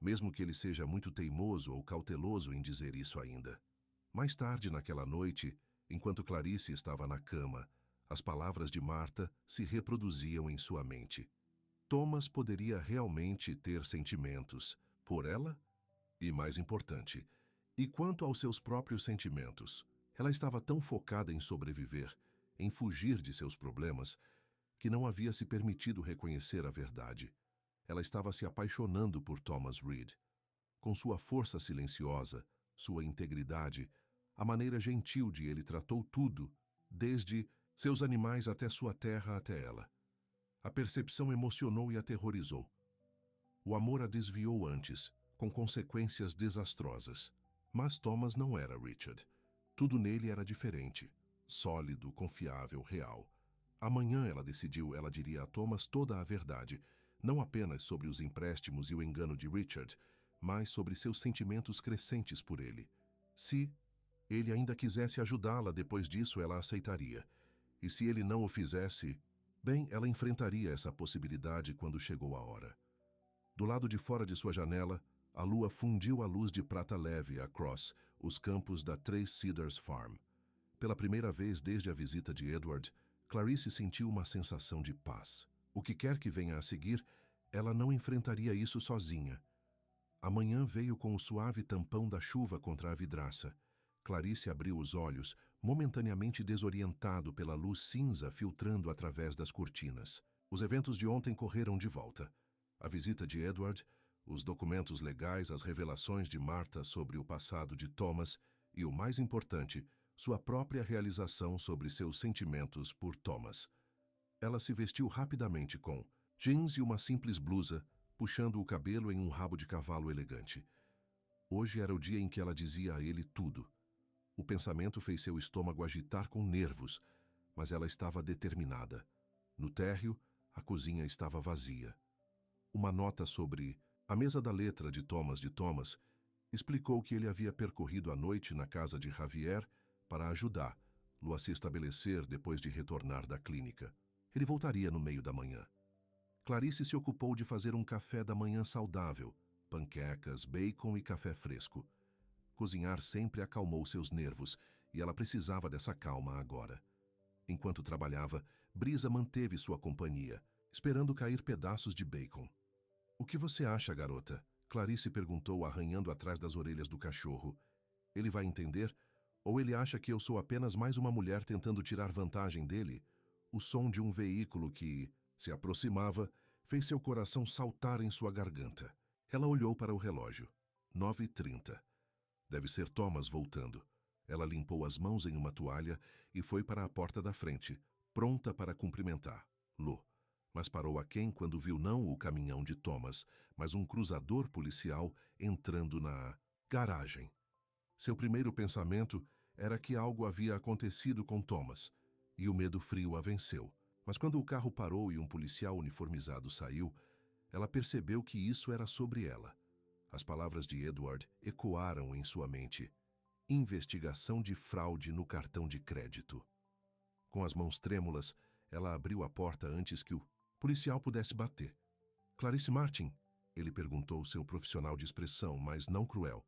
Mesmo que ele seja muito teimoso ou cauteloso em dizer isso ainda. Mais tarde naquela noite, enquanto Clarice estava na cama, as palavras de Marta se reproduziam em sua mente. Thomas poderia realmente ter sentimentos por ela? E mais importante, e quanto aos seus próprios sentimentos? Ela estava tão focada em sobreviver, em fugir de seus problemas, que não havia se permitido reconhecer a verdade. Ela estava se apaixonando por Thomas Reed. Com sua força silenciosa, sua integridade, a maneira gentil de ele tratou tudo, desde seus animais até sua terra até ela. A percepção emocionou e aterrorizou. O amor a desviou antes, com consequências desastrosas. Mas Thomas não era Richard. Tudo nele era diferente. Sólido, confiável, real. Amanhã ela decidiu, ela diria a Thomas toda a verdade, não apenas sobre os empréstimos e o engano de Richard, mas sobre seus sentimentos crescentes por ele. Se ele ainda quisesse ajudá-la depois disso, ela aceitaria. E se ele não o fizesse, bem, ela enfrentaria essa possibilidade quando chegou a hora. Do lado de fora de sua janela, a lua fundiu a luz de prata leve across os campos da Três Cedars Farm. Pela primeira vez desde a visita de Edward, Clarice sentiu uma sensação de paz. O que quer que venha a seguir, ela não enfrentaria isso sozinha. A manhã veio com o suave tampão da chuva contra a vidraça. Clarice abriu os olhos, momentaneamente desorientado pela luz cinza filtrando através das cortinas. Os eventos de ontem correram de volta. A visita de Edward, os documentos legais, as revelações de Martha sobre o passado de Thomas e, o mais importante, sua própria realização sobre seus sentimentos por Thomas. Ela se vestiu rapidamente com jeans e uma simples blusa, puxando o cabelo em um rabo de cavalo elegante. Hoje era o dia em que ela dizia a ele tudo. O pensamento fez seu estômago agitar com nervos, mas ela estava determinada. No térreo, a cozinha estava vazia. Uma nota sobre a mesa da letra de Thomas explicou que ele havia percorrido a noite na casa de Javier para ajudá-lo a se estabelecer depois de retornar da clínica. Ele voltaria no meio da manhã. Clarice se ocupou de fazer um café da manhã saudável, panquecas, bacon e café fresco. Cozinhar sempre acalmou seus nervos e ela precisava dessa calma agora. Enquanto trabalhava, Brisa manteve sua companhia, esperando cair pedaços de bacon. "O que você acha, garota?" Clarice perguntou, arranhando atrás das orelhas do cachorro. "Ele vai entender? Ou ele acha que eu sou apenas mais uma mulher tentando tirar vantagem dele?" O som de um veículo que se aproximava fez seu coração saltar em sua garganta. Ela olhou para o relógio. 9h30. Deve ser Thomas voltando. Ela limpou as mãos em uma toalha e foi para a porta da frente, pronta para cumprimentá-lo. Mas parou aquém quando viu não o caminhão de Thomas, mas um cruzador policial entrando na garagem. Seu primeiro pensamento era que algo havia acontecido com Thomas, e o medo frio a venceu. Mas quando o carro parou e um policial uniformizado saiu, ela percebeu que isso era sobre ela. As palavras de Edward ecoaram em sua mente. Investigação de fraude no cartão de crédito. Com as mãos trêmulas, ela abriu a porta antes que o policial pudesse bater. "Clarice Martin?" ele perguntou, seu profissional de expressão, mas não cruel.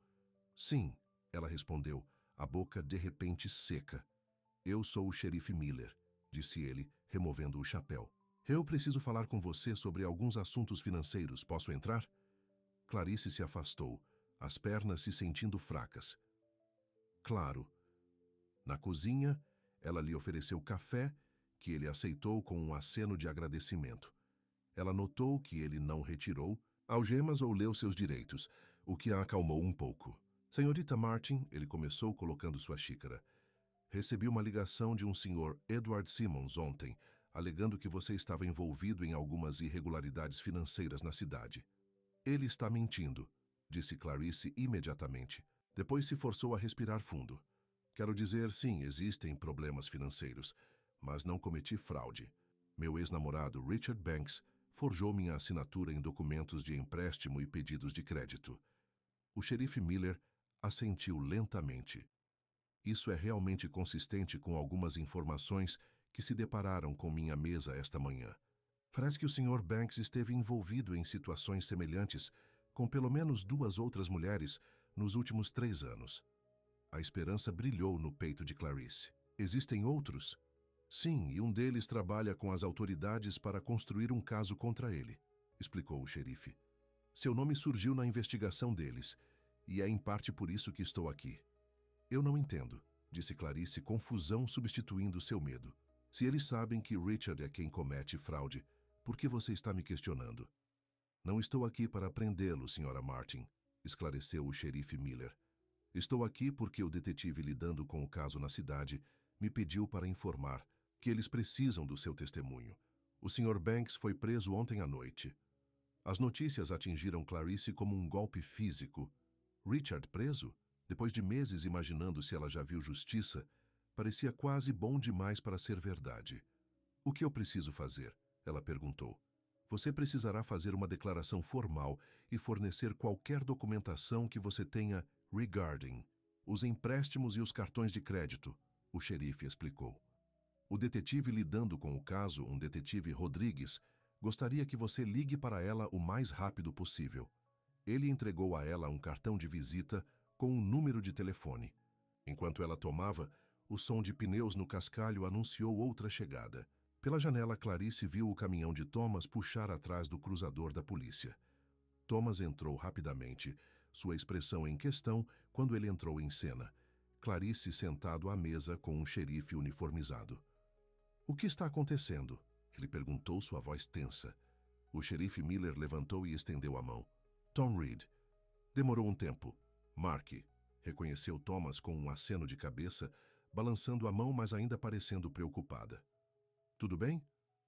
"Sim", ela respondeu, a boca de repente seca. "Eu sou o xerife Miller", disse ele, removendo o chapéu. "Eu preciso falar com você sobre alguns assuntos financeiros. Posso entrar?" Clarice se afastou, as pernas se sentindo fracas. "Claro." Na cozinha, ela lhe ofereceu café, que ele aceitou com um aceno de agradecimento. Ela notou que ele não retirou algemas ou leu seus direitos, o que a acalmou um pouco. "Senhorita Martin", ele começou colocando sua xícara. "Recebi uma ligação de um senhor Edward Simmons ontem, alegando que você estava envolvido em algumas irregularidades financeiras na cidade." "Ele está mentindo", disse Clarice imediatamente. Depois se forçou a respirar fundo. "Quero dizer, sim, existem problemas financeiros, mas não cometi fraude. Meu ex-namorado, Richard Banks, forjou minha assinatura em documentos de empréstimo e pedidos de crédito." O xerife Miller assentiu lentamente. "Isso é realmente consistente com algumas informações que se depararam com minha mesa esta manhã. Parece que o Sr. Banks esteve envolvido em situações semelhantes com pelo menos 2 outras mulheres nos últimos 3 anos. A esperança brilhou no peito de Clarice. "Existem outros?" "Sim, e um deles trabalha com as autoridades para construir um caso contra ele", explicou o xerife. "Seu nome surgiu na investigação deles, e é em parte por isso que estou aqui." "Eu não entendo", disse Clarice, confusão substituindo seu medo. "Se eles sabem que Richard é quem comete fraude, por que você está me questionando?" "Não estou aqui para prendê-lo, Sra. Martin", esclareceu o xerife Miller. "Estou aqui porque o detetive lidando com o caso na cidade me pediu para informar que eles precisam do seu testemunho. O Sr. Banks foi preso ontem à noite." As notícias atingiram Clarice como um golpe físico. Richard preso? Depois de meses imaginando se ela já viu justiça, parecia quase bom demais para ser verdade. "O que eu preciso fazer?" ela perguntou. "Você precisará fazer uma declaração formal e fornecer qualquer documentação que você tenha regarding os empréstimos e os cartões de crédito", o xerife explicou. "O detetive lidando com o caso, um detetive Rodrigues, gostaria que você ligue para ela o mais rápido possível." Ele entregou a ela um cartão de visita com um número de telefone. Enquanto ela tomava, o som de pneus no cascalho anunciou outra chegada. Pela janela, Clarice viu o caminhão de Thomas puxar atrás do cruzador da polícia. Thomas entrou rapidamente, sua expressão em questão quando ele entrou em cena. Clarice sentado à mesa com um xerife uniformizado. "O que está acontecendo?" Ele perguntou, sua voz tensa. O xerife Miller levantou e estendeu a mão. Tom Reed. Demorou um tempo. Mark, reconheceu Thomas com um aceno de cabeça, balançando a mão, mas ainda parecendo preocupada. Tudo bem?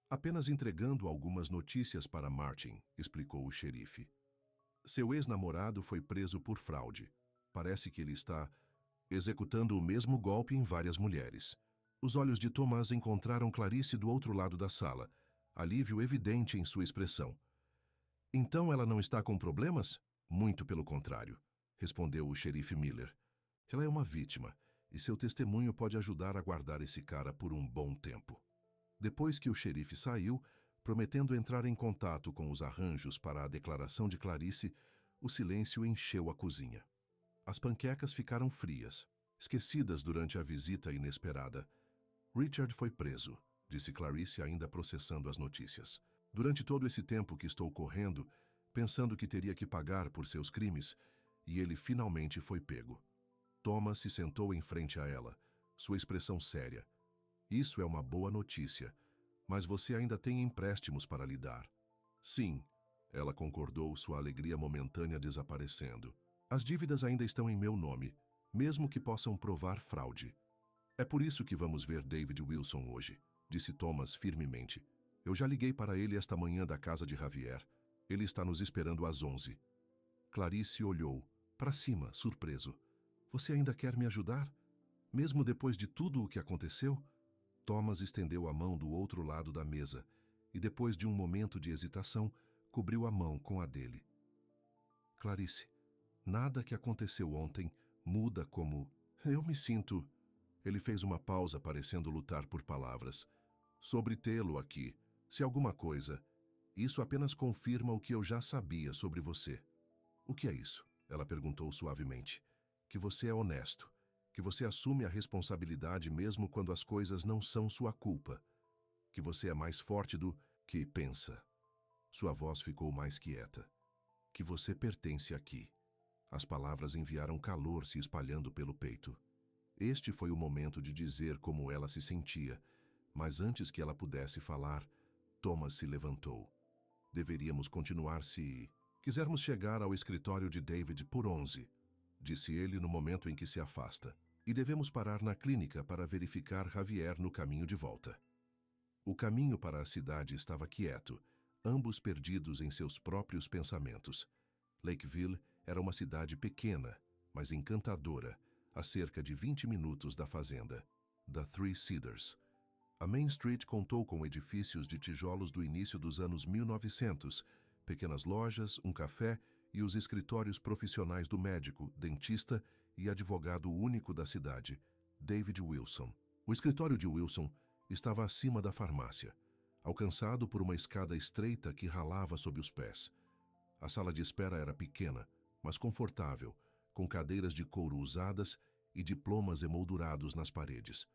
Apenas entregando algumas notícias para Martin, explicou o xerife. Seu ex-namorado foi preso por fraude. Parece que ele está executando o mesmo golpe em várias mulheres. Os olhos de Thomas encontraram Clarice do outro lado da sala, alívio evidente em sua expressão. Então ela não está com problemas? Muito pelo contrário, respondeu o xerife Miller. Ela é uma vítima, e seu testemunho pode ajudar a guardar esse cara por um bom tempo. Depois que o xerife saiu, prometendo entrar em contato com os arranjos para a declaração de Clarice, o silêncio encheu a cozinha. As panquecas ficaram frias, esquecidas durante a visita inesperada. Richard foi preso, disse Clarice, ainda processando as notícias. Durante todo esse tempo que estou correndo, pensando que teria que pagar por seus crimes, e ele finalmente foi pego. Thomas se sentou em frente a ela, sua expressão séria. Isso é uma boa notícia, mas você ainda tem empréstimos para lidar. Sim, ela concordou, sua alegria momentânea desaparecendo. As dívidas ainda estão em meu nome, mesmo que possam provar fraude. É por isso que vamos ver David Wilson hoje, disse Thomas firmemente. Eu já liguei para ele esta manhã da casa de Javier. Ele está nos esperando às 11. Clarice olhou, para cima, surpreso. Você ainda quer me ajudar? Mesmo depois de tudo o que aconteceu? Thomas estendeu a mão do outro lado da mesa e, depois de um momento de hesitação, cobriu a mão com a dele. Clarice, nada que aconteceu ontem muda como... Eu me sinto... Ele fez uma pausa, parecendo lutar por palavras. Sobre tê-lo aqui, se alguma coisa... Isso apenas confirma o que eu já sabia sobre você. O que é isso? Ela perguntou suavemente. Que você é honesto. Que você assume a responsabilidade mesmo quando as coisas não são sua culpa. Que você é mais forte do que pensa. Sua voz ficou mais quieta. Que você pertence aqui. As palavras enviaram calor se espalhando pelo peito. Este foi o momento de dizer como ela se sentia, mas antes que ela pudesse falar, Thomas se levantou. Deveríamos continuar se quisermos chegar ao escritório de David por 11, disse ele no momento em que se afasta. E devemos parar na clínica para verificar Javier no caminho de volta. O caminho para a cidade estava quieto, ambos perdidos em seus próprios pensamentos. Lakeville era uma cidade pequena, mas encantadora, a cerca de 20 minutos da fazenda, da Three Cedars. A Main Street contou com edifícios de tijolos do início dos anos 1900, pequenas lojas, um café e os escritórios profissionais do médico, dentista e advogado único da cidade, David Wilson. O escritório de Wilson estava acima da farmácia, alcançado por uma escada estreita que ralava sob os pés. A sala de espera era pequena, mas confortável, com cadeiras de couro usadas e diplomas emoldurados nas paredes.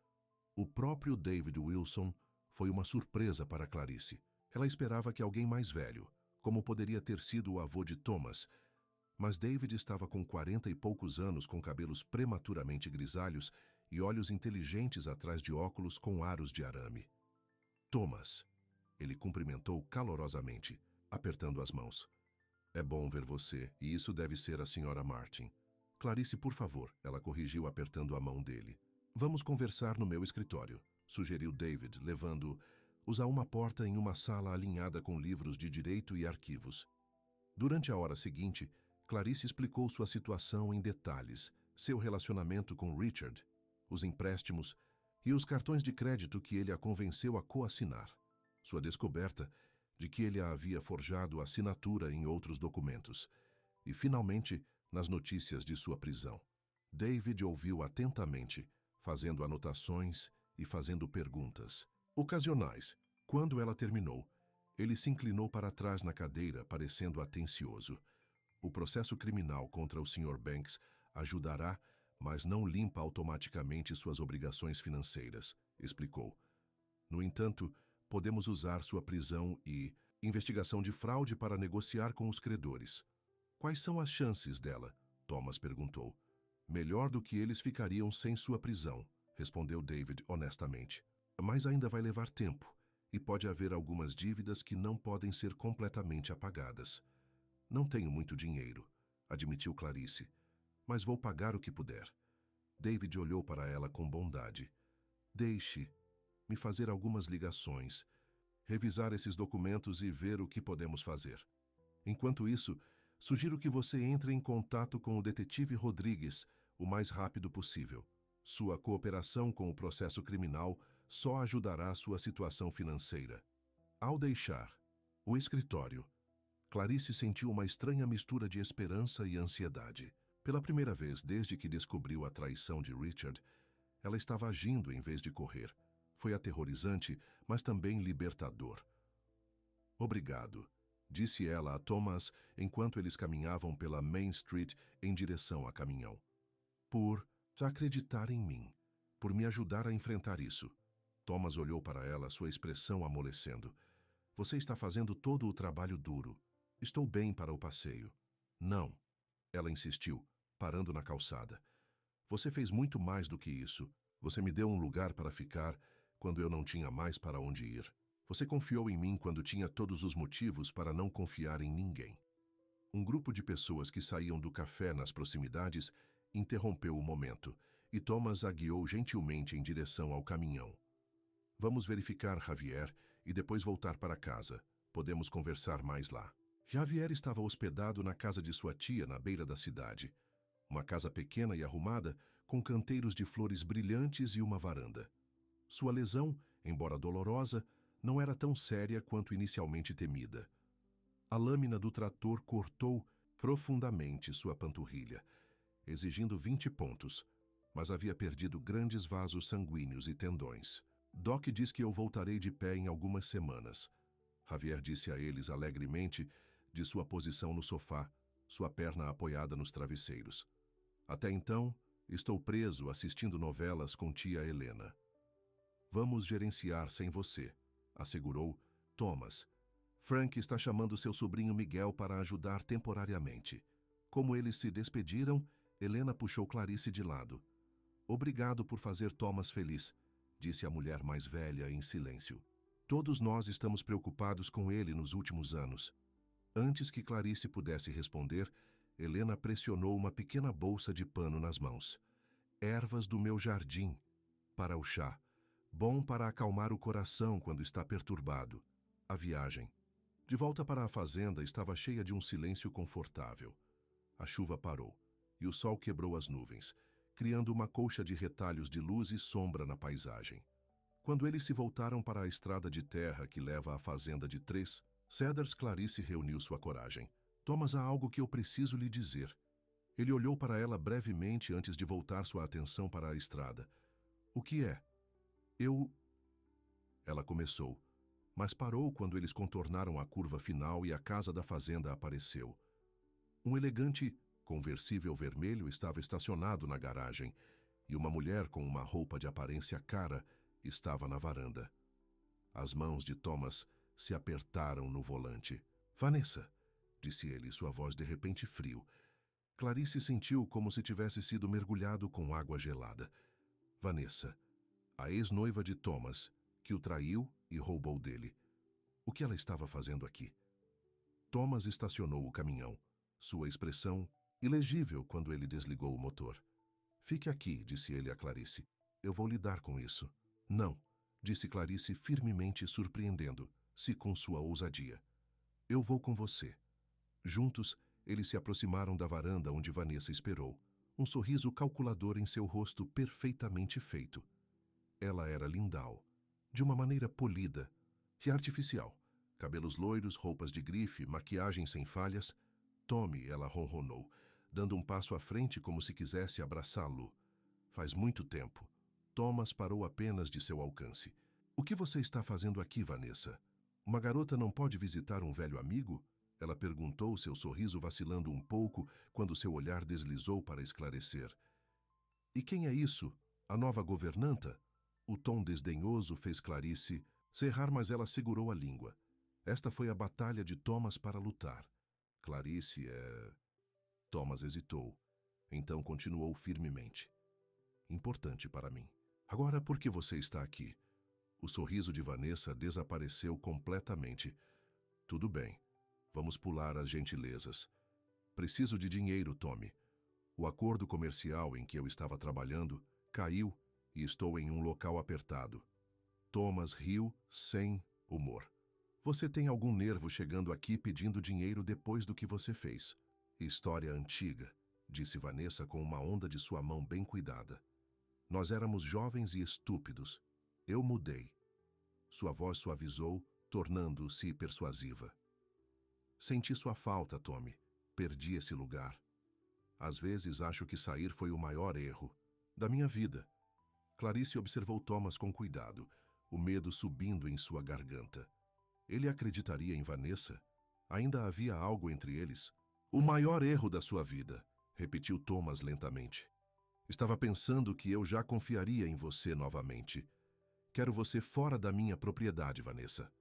O próprio David Wilson foi uma surpresa para Clarice. Ela esperava que alguém mais velho, como poderia ter sido o avô de Thomas, mas David estava com 40 e poucos anos, com cabelos prematuramente grisalhos e olhos inteligentes atrás de óculos com aros de arame. Thomas, ele cumprimentou calorosamente, apertando as mãos. É bom ver você, e isso deve ser a senhora Martin. Clarice, por favor, ela corrigiu apertando a mão dele. Vamos conversar no meu escritório, sugeriu David, levando-os a uma porta em uma sala alinhada com livros de direito e arquivos. Durante a hora seguinte, Clarice explicou sua situação em detalhes, seu relacionamento com Richard, os empréstimos e os cartões de crédito que ele a convenceu a coassinar, sua descoberta de que ele a havia forjado assinatura em outros documentos, e, finalmente, nas notícias de sua prisão. David ouviu atentamente, fazendo anotações e fazendo perguntas ocasionais. Quando ela terminou, ele se inclinou para trás na cadeira, parecendo atencioso. O processo criminal contra o Sr. Banks ajudará, mas não limpa automaticamente suas obrigações financeiras, explicou. No entanto, podemos usar sua prisão e investigação de fraude para negociar com os credores. Quais são as chances dela? Thomas perguntou. Melhor do que eles ficariam sem sua prisão, respondeu David honestamente. Mas ainda vai levar tempo. e pode haver algumas dívidas que não podem ser completamente apagadas. Não tenho muito dinheiro, admitiu Clarice, mas vou pagar o que puder. David olhou para ela com bondade. Deixe-me fazer algumas ligações, revisar esses documentos e ver o que podemos fazer. Enquanto isso, sugiro que você entre em contato com o detetive Rodrigues o mais rápido possível. Sua cooperação com o processo criminal só ajudará sua situação financeira. Ao deixar o escritório, Clarice sentiu uma estranha mistura de esperança e ansiedade. Pela primeira vez desde que descobriu a traição de Richard, ela estava agindo em vez de correr. Foi aterrorizante, mas também libertador. Obrigado, disse ela a Thomas enquanto eles caminhavam pela Main Street em direção a caminhão. Por acreditar em mim, por me ajudar a enfrentar isso. Thomas olhou para ela, sua expressão amolecendo. Você está fazendo todo o trabalho duro. Estou bem para o passeio. Não, ela insistiu, parando na calçada. Você fez muito mais do que isso. Você me deu um lugar para ficar quando eu não tinha mais para onde ir. Você confiou em mim quando tinha todos os motivos para não confiar em ninguém. Um grupo de pessoas que saíam do café nas proximidades interrompeu o momento, e Thomas a guiou gentilmente em direção ao caminhão. Vamos verificar Javier e depois voltar para casa. Podemos conversar mais lá. Javier estava hospedado na casa de sua tia na beira da cidade. Uma casa pequena e arrumada, com canteiros de flores brilhantes e uma varanda. Sua lesão, embora dolorosa, não era tão séria quanto inicialmente temida. A lâmina do trator cortou profundamente sua panturrilha, exigindo 20 pontos, mas havia perdido grandes vasos sanguíneos e tendões. Doc diz que eu voltarei de pé em algumas semanas. Javier disse a eles alegremente de sua posição no sofá, sua perna apoiada nos travesseiros. Até então, estou preso assistindo novelas com tia Helena. Vamos gerenciar sem você, assegurou Thomas. Frank está chamando seu sobrinho Miguel para ajudar temporariamente. Como eles se despediram, Helena puxou Clarice de lado. Obrigado por fazer Thomas feliz, disse a mulher mais velha em silêncio. Todos nós estamos preocupados com ele nos últimos anos. Antes que Clarice pudesse responder, Helena pressionou uma pequena bolsa de pano nas mãos. Ervas do meu jardim, para o chá. Bom para acalmar o coração quando está perturbado. A viagem. De volta para a fazenda estava cheia de um silêncio confortável. A chuva parou, e o sol quebrou as nuvens, criando uma colcha de retalhos de luz e sombra na paisagem. Quando eles se voltaram para a estrada de terra que leva à fazenda de Três, Cedars, Clarice reuniu sua coragem. Thomas, há algo que eu preciso lhe dizer. Ele olhou para ela brevemente antes de voltar sua atenção para a estrada. O que é? Ela começou, mas parou quando eles contornaram a curva final e a casa da fazenda apareceu. Um elegante conversível vermelho estava estacionado na garagem e uma mulher com uma roupa de aparência cara estava na varanda. As mãos de Thomas se apertaram no volante. Vanessa, disse ele, sua voz de repente frio. Clarice sentiu como se tivesse sido mergulhado com água gelada. Vanessa, a ex-noiva de Thomas, que o traiu e roubou dele. O que ela estava fazendo aqui? Thomas estacionou o caminhão, sua expressão ilegível quando ele desligou o motor. Fique aqui, disse ele a Clarice. Eu vou lidar com isso. Não, disse Clarice firmemente, surpreendendo-se com sua ousadia. Eu vou com você. Juntos, eles se aproximaram da varanda onde Vanessa esperou, um sorriso calculador em seu rosto perfeitamente feito. Ela era lindal, de uma maneira polida e artificial. Cabelos loiros, roupas de grife, maquiagem sem falhas. Tommy, ela ronronou, dando um passo à frente como se quisesse abraçá-lo. Faz muito tempo. Thomas parou apenas de seu alcance. O que você está fazendo aqui, Vanessa? Uma garota não pode visitar um velho amigo? Ela perguntou, seu sorriso vacilando um pouco quando seu olhar deslizou para esclarecer. E quem é isso? A nova governanta? O tom desdenhoso fez Clarice cerrar, mas ela segurou a língua. Esta foi a batalha de Thomas para lutar. Clarice é... Thomas hesitou. Então continuou firmemente. Importante para mim. Agora, por que você está aqui? O sorriso de Vanessa desapareceu completamente. Tudo bem, vamos pular as gentilezas. Preciso de dinheiro, Tommy. O acordo comercial em que eu estava trabalhando caiu e estou em um local apertado. Thomas riu sem humor. Você tem algum nervo chegando aqui pedindo dinheiro depois do que você fez? História antiga, disse Vanessa com uma onda de sua mão bem cuidada. Nós éramos jovens e estúpidos. Eu mudei. Sua voz suavizou, tornando-se persuasiva. Senti sua falta, Tommy. Perdi esse lugar. Às vezes acho que sair foi o maior erro da minha vida. Clarice observou Thomas com cuidado, o medo subindo em sua garganta. Ele acreditaria em Vanessa? Ainda havia algo entre eles? O maior erro da sua vida, repetiu Thomas lentamente. Estava pensando que eu já confiaria em você novamente. Quero você fora da minha propriedade, Vanessa.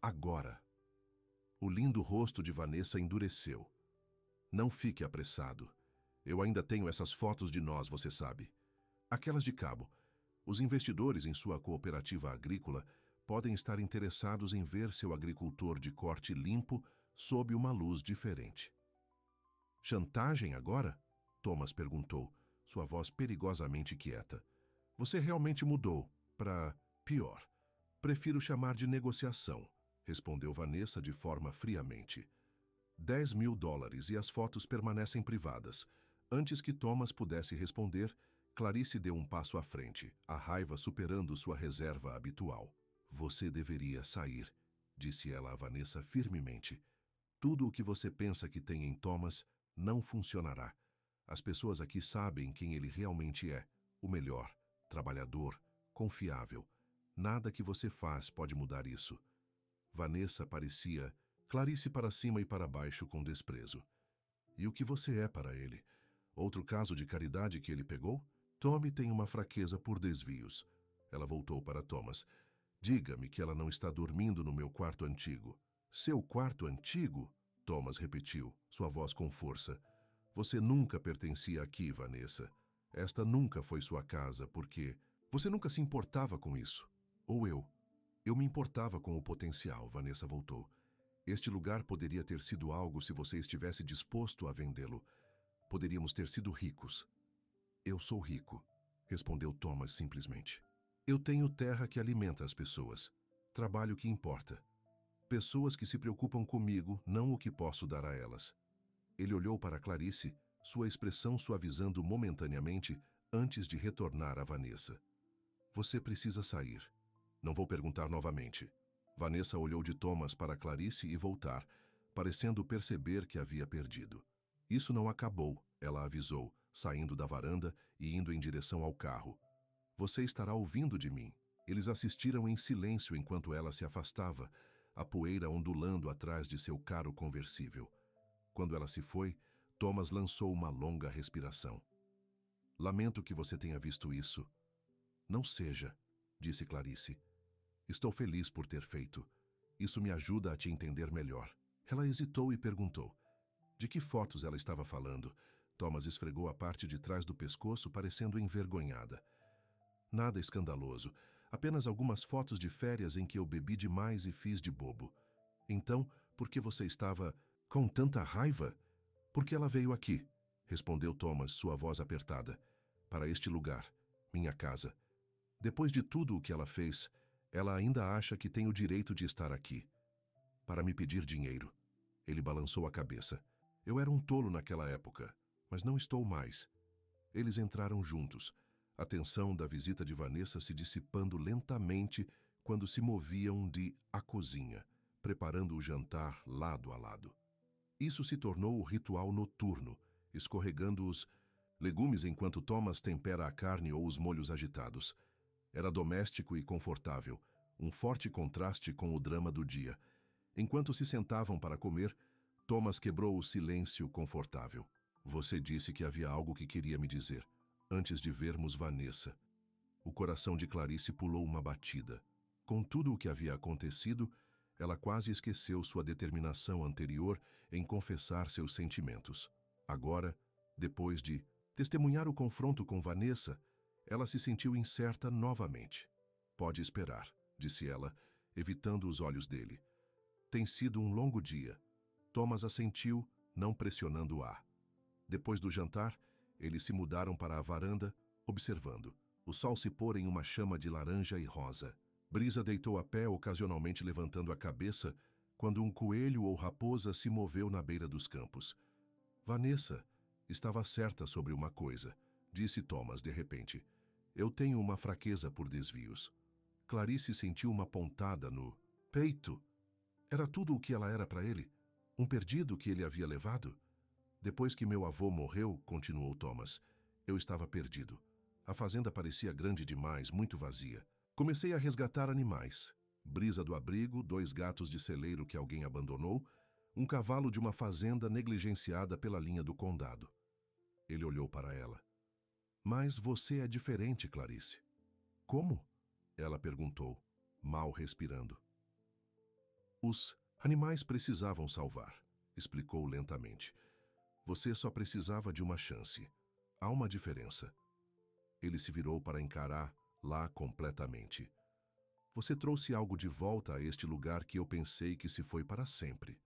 Agora. O lindo rosto de Vanessa endureceu. Não fique apressado. Eu ainda tenho essas fotos de nós, você sabe. Aquelas de cabo. Os investidores em sua cooperativa agrícola podem estar interessados em ver seu agricultor de corte limpo sob uma luz diferente. Chantagem agora? Thomas perguntou, sua voz perigosamente quieta. Você realmente mudou para pior. Prefiro chamar de negociação, respondeu Vanessa de forma friamente. $10.000 e as fotos permanecem privadas. Antes que Thomas pudesse responder, Clarice deu um passo à frente, a raiva superando sua reserva habitual. Você deveria sair, disse ela a Vanessa firmemente. Tudo o que você pensa que tem em Thomas não funcionará. As pessoas aqui sabem quem ele realmente é, o melhor, trabalhador, confiável. Nada que você faz pode mudar isso. Vanessa parecia Clarice para cima e para baixo com desprezo. E o que você é para ele? Outro caso de caridade que ele pegou? Tommy tem uma fraqueza por desvios. Ela voltou para Thomas. Diga-me que ela não está dormindo no meu quarto antigo. Seu quarto antigo? Thomas repetiu, sua voz com força. Você nunca pertencia aqui, Vanessa. Esta nunca foi sua casa, porque você nunca se importava com isso. Ou eu. Eu me importava com o potencial, Vanessa voltou. Este lugar poderia ter sido algo se você estivesse disposto a vendê-lo. Poderíamos ter sido ricos. Eu sou rico, respondeu Thomas simplesmente. Eu tenho terra que alimenta as pessoas. Trabalho que importa. Pessoas que se preocupam comigo, não o que posso dar a elas. Ele olhou para Clarice, sua expressão suavizando momentaneamente antes de retornar a Vanessa. Você precisa sair. Não vou perguntar novamente. Vanessa olhou de Thomas para Clarice e voltar, parecendo perceber que havia perdido. Isso não acabou, ela avisou, saindo da varanda e indo em direção ao carro. Você estará ouvindo de mim. Eles assistiram em silêncio enquanto ela se afastava, a poeira ondulando atrás de seu carro conversível. Quando ela se foi, Thomas lançou uma longa respiração. Lamento que você tenha visto isso. Não seja, disse Clarice. Estou feliz por ter feito. Isso me ajuda a te entender melhor. Ela hesitou e perguntou. De que fotos ela estava falando? Thomas esfregou a parte de trás do pescoço, parecendo envergonhada. Nada escandaloso. Apenas algumas fotos de férias em que eu bebi demais e fiz de bobo. Então, por que você estava com tanta raiva? Porque ela veio aqui, respondeu Thomas, sua voz apertada. Para este lugar, minha casa. Depois de tudo o que ela fez, ela ainda acha que tem o direito de estar aqui. Para me pedir dinheiro. Ele balançou a cabeça. Eu era um tolo naquela época, mas não estou mais. Eles entraram juntos, a tensão da visita de Vanessa se dissipando lentamente quando se moviam à cozinha, preparando o jantar lado a lado. Isso se tornou o ritual noturno, escorregando os legumes enquanto Thomas tempera a carne ou os molhos agitados. Era doméstico e confortável, um forte contraste com o drama do dia. Enquanto se sentavam para comer, Thomas quebrou o silêncio confortável. Você disse que havia algo que queria me dizer, antes de vermos Vanessa. O coração de Clarice pulou uma batida. Com tudo o que havia acontecido, ela quase esqueceu sua determinação anterior em confessar seus sentimentos. Agora, depois de testemunhar o confronto com Vanessa, ela se sentiu incerta novamente. Pode esperar, disse ela, evitando os olhos dele. Tem sido um longo dia. Thomas assentiu, não pressionando-a. Depois do jantar, eles se mudaram para a varanda, observando. O sol se pôr em uma chama de laranja e rosa. Brisa deitou a pé, ocasionalmente levantando a cabeça, quando um coelho ou raposa se moveu na beira dos campos. Vanessa estava certa sobre uma coisa, disse Thomas de repente. Eu tenho uma fraqueza por desvios. Clarice sentiu uma pontada no peito. Era tudo o que ela era para ele? Um perdido que ele havia levado? Depois que meu avô morreu, continuou Thomas, eu estava perdido. A fazenda parecia grande demais, muito vazia. Comecei a resgatar animais. Brisa do abrigo, 2 gatos de celeiro que alguém abandonou, um cavalo de uma fazenda negligenciada pela linha do condado. Ele olhou para ela. Mas você é diferente, Clarice. Como? Ela perguntou, mal respirando. Os animais precisavam salvar, explicou lentamente. Você só precisava de uma chance. Há uma diferença. Ele se virou para encarar lá completamente. Você trouxe algo de volta a este lugar que eu pensei que se foi para sempre.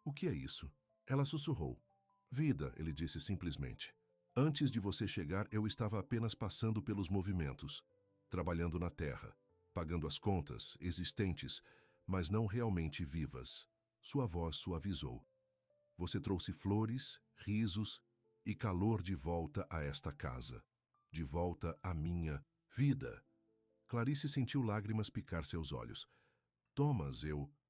O que é isso? Ela sussurrou. Vida, ele disse simplesmente. Antes de você chegar, eu estava apenas passando pelos movimentos, trabalhando na terra, pagando as contas existentes, mas não realmente vivas. Sua voz suavizou. Você trouxe flores, risos e calor de volta a esta casa, de volta à minha vida. Clarice sentiu lágrimas picar seus olhos. Thomas,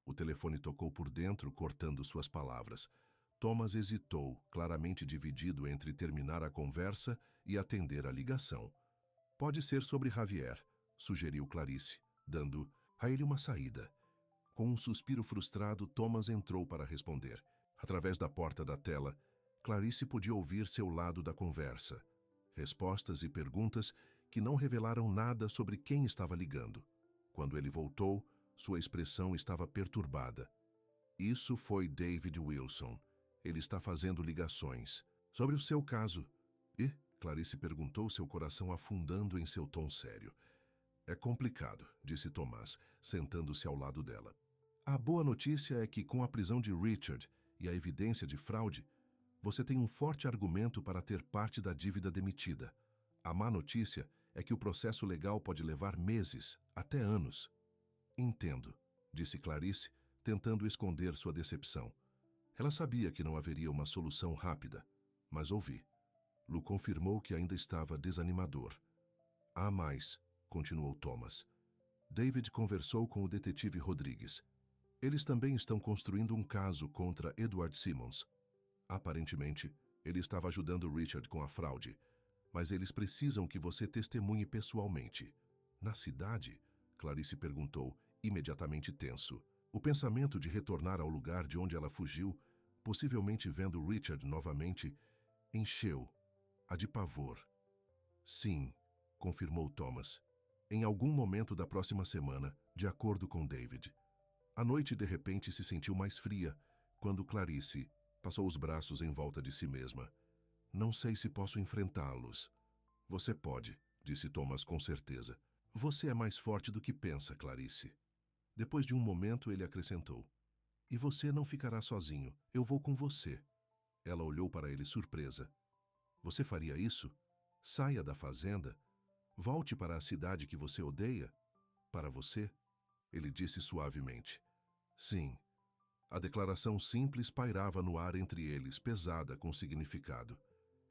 O telefone tocou por dentro, cortando suas palavras. Thomas hesitou, claramente dividido entre terminar a conversa e atender a ligação. Pode ser sobre Javier, sugeriu Clarice, dando a ele uma saída. Com um suspiro frustrado, Thomas entrou para responder. Através da porta da tela, Clarice podia ouvir seu lado da conversa. Respostas e perguntas que não revelaram nada sobre quem estava ligando. Quando ele voltou, sua expressão estava perturbada. Isso foi David Wilson. Ele está fazendo ligações. Sobre o seu caso. E? Clarice perguntou, seu coração afundando em seu tom sério. É complicado, disse Tomás, sentando-se ao lado dela. A boa notícia é que, com a prisão de Richard e a evidência de fraude, você tem um forte argumento para ter parte da dívida demitida. A má notícia é que o processo legal pode levar meses, até anos. Entendo, disse Clarice, tentando esconder sua decepção. Ela sabia que não haveria uma solução rápida, mas ouvi. Lu confirmou que ainda estava desanimador. Há mais, continuou Thomas. David conversou com o detetive Rodrigues. Eles também estão construindo um caso contra Edward Simmons. Aparentemente, ele estava ajudando Richard com a fraude, mas eles precisam que você testemunhe pessoalmente. Na cidade? Clarice perguntou, imediatamente tenso. O pensamento de retornar ao lugar de onde ela fugiu, possivelmente vendo Richard novamente, encheu-a de pavor. Sim, confirmou Thomas. Em algum momento da próxima semana, de acordo com David. A noite de repente se sentiu mais fria, quando Clarice passou os braços em volta de si mesma. Não sei se posso enfrentá-los. Você pode, disse Thomas com certeza. Você é mais forte do que pensa, Clarice. Depois de um momento, ele acrescentou. E você não ficará sozinho. Eu vou com você. Ela olhou para ele surpresa. Você faria isso? Saia da fazenda. Volte para a cidade que você odeia. Para você? Ele disse suavemente. Sim. A declaração simples pairava no ar entre eles, pesada com significado.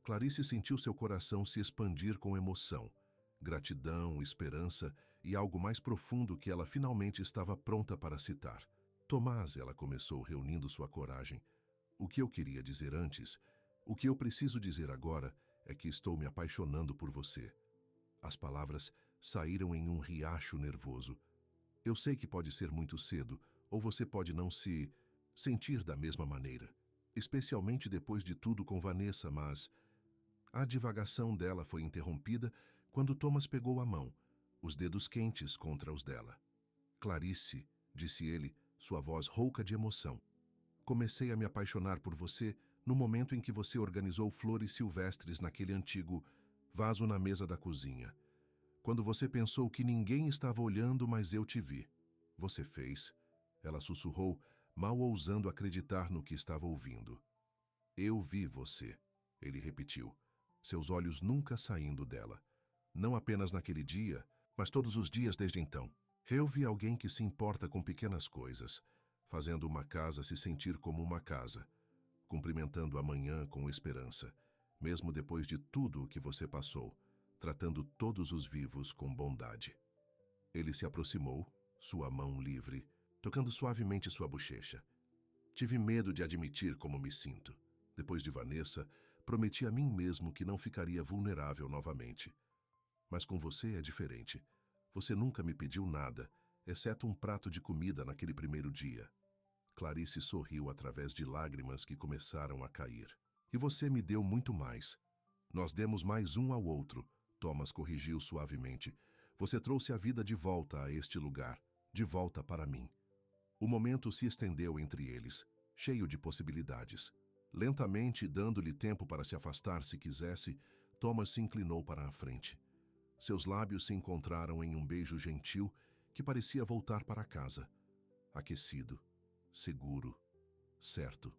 Clarice sentiu seu coração se expandir com emoção, gratidão, esperança e algo mais profundo que ela finalmente estava pronta para citar. Tomás, ela começou, reunindo sua coragem. O que eu queria dizer antes, o que eu preciso dizer agora, é que estou me apaixonando por você. As palavras saíram em um riacho nervoso. Eu sei que pode ser muito cedo, ou você pode não se sentir da mesma maneira, especialmente depois de tudo com Vanessa, mas... A divagação dela foi interrompida quando Thomas pegou a mão, os dedos quentes contra os dela. Clarice, disse ele, sua voz rouca de emoção. Comecei a me apaixonar por você no momento em que você organizou flores silvestres naquele antigo vaso na mesa da cozinha. Quando você pensou que ninguém estava olhando, mas eu te vi. Você fez. Ela sussurrou, mal ousando acreditar no que estava ouvindo. Eu vi você, ele repetiu, seus olhos nunca saindo dela. Não apenas naquele dia, mas todos os dias desde então. Eu vi alguém que se importa com pequenas coisas, fazendo uma casa se sentir como uma casa, cumprimentando a manhã com esperança, mesmo depois de tudo o que você passou, tratando todos os vivos com bondade. Ele se aproximou, sua mão livre, tocando suavemente sua bochecha. Tive medo de admitir como me sinto. Depois de Vanessa, prometi a mim mesmo que não ficaria vulnerável novamente. Mas com você é diferente. Você nunca me pediu nada, exceto um prato de comida naquele primeiro dia. Clarice sorriu através de lágrimas que começaram a cair. E você me deu muito mais. Nós demos mais um ao outro, Thomas corrigiu suavemente. Você trouxe a vida de volta a este lugar, de volta para mim. O momento se estendeu entre eles, cheio de possibilidades. Lentamente, dando-lhe tempo para se afastar se quisesse, Thomas se inclinou para a frente. Seus lábios se encontraram em um beijo gentil que parecia voltar para casa. Aquecido, seguro, certo.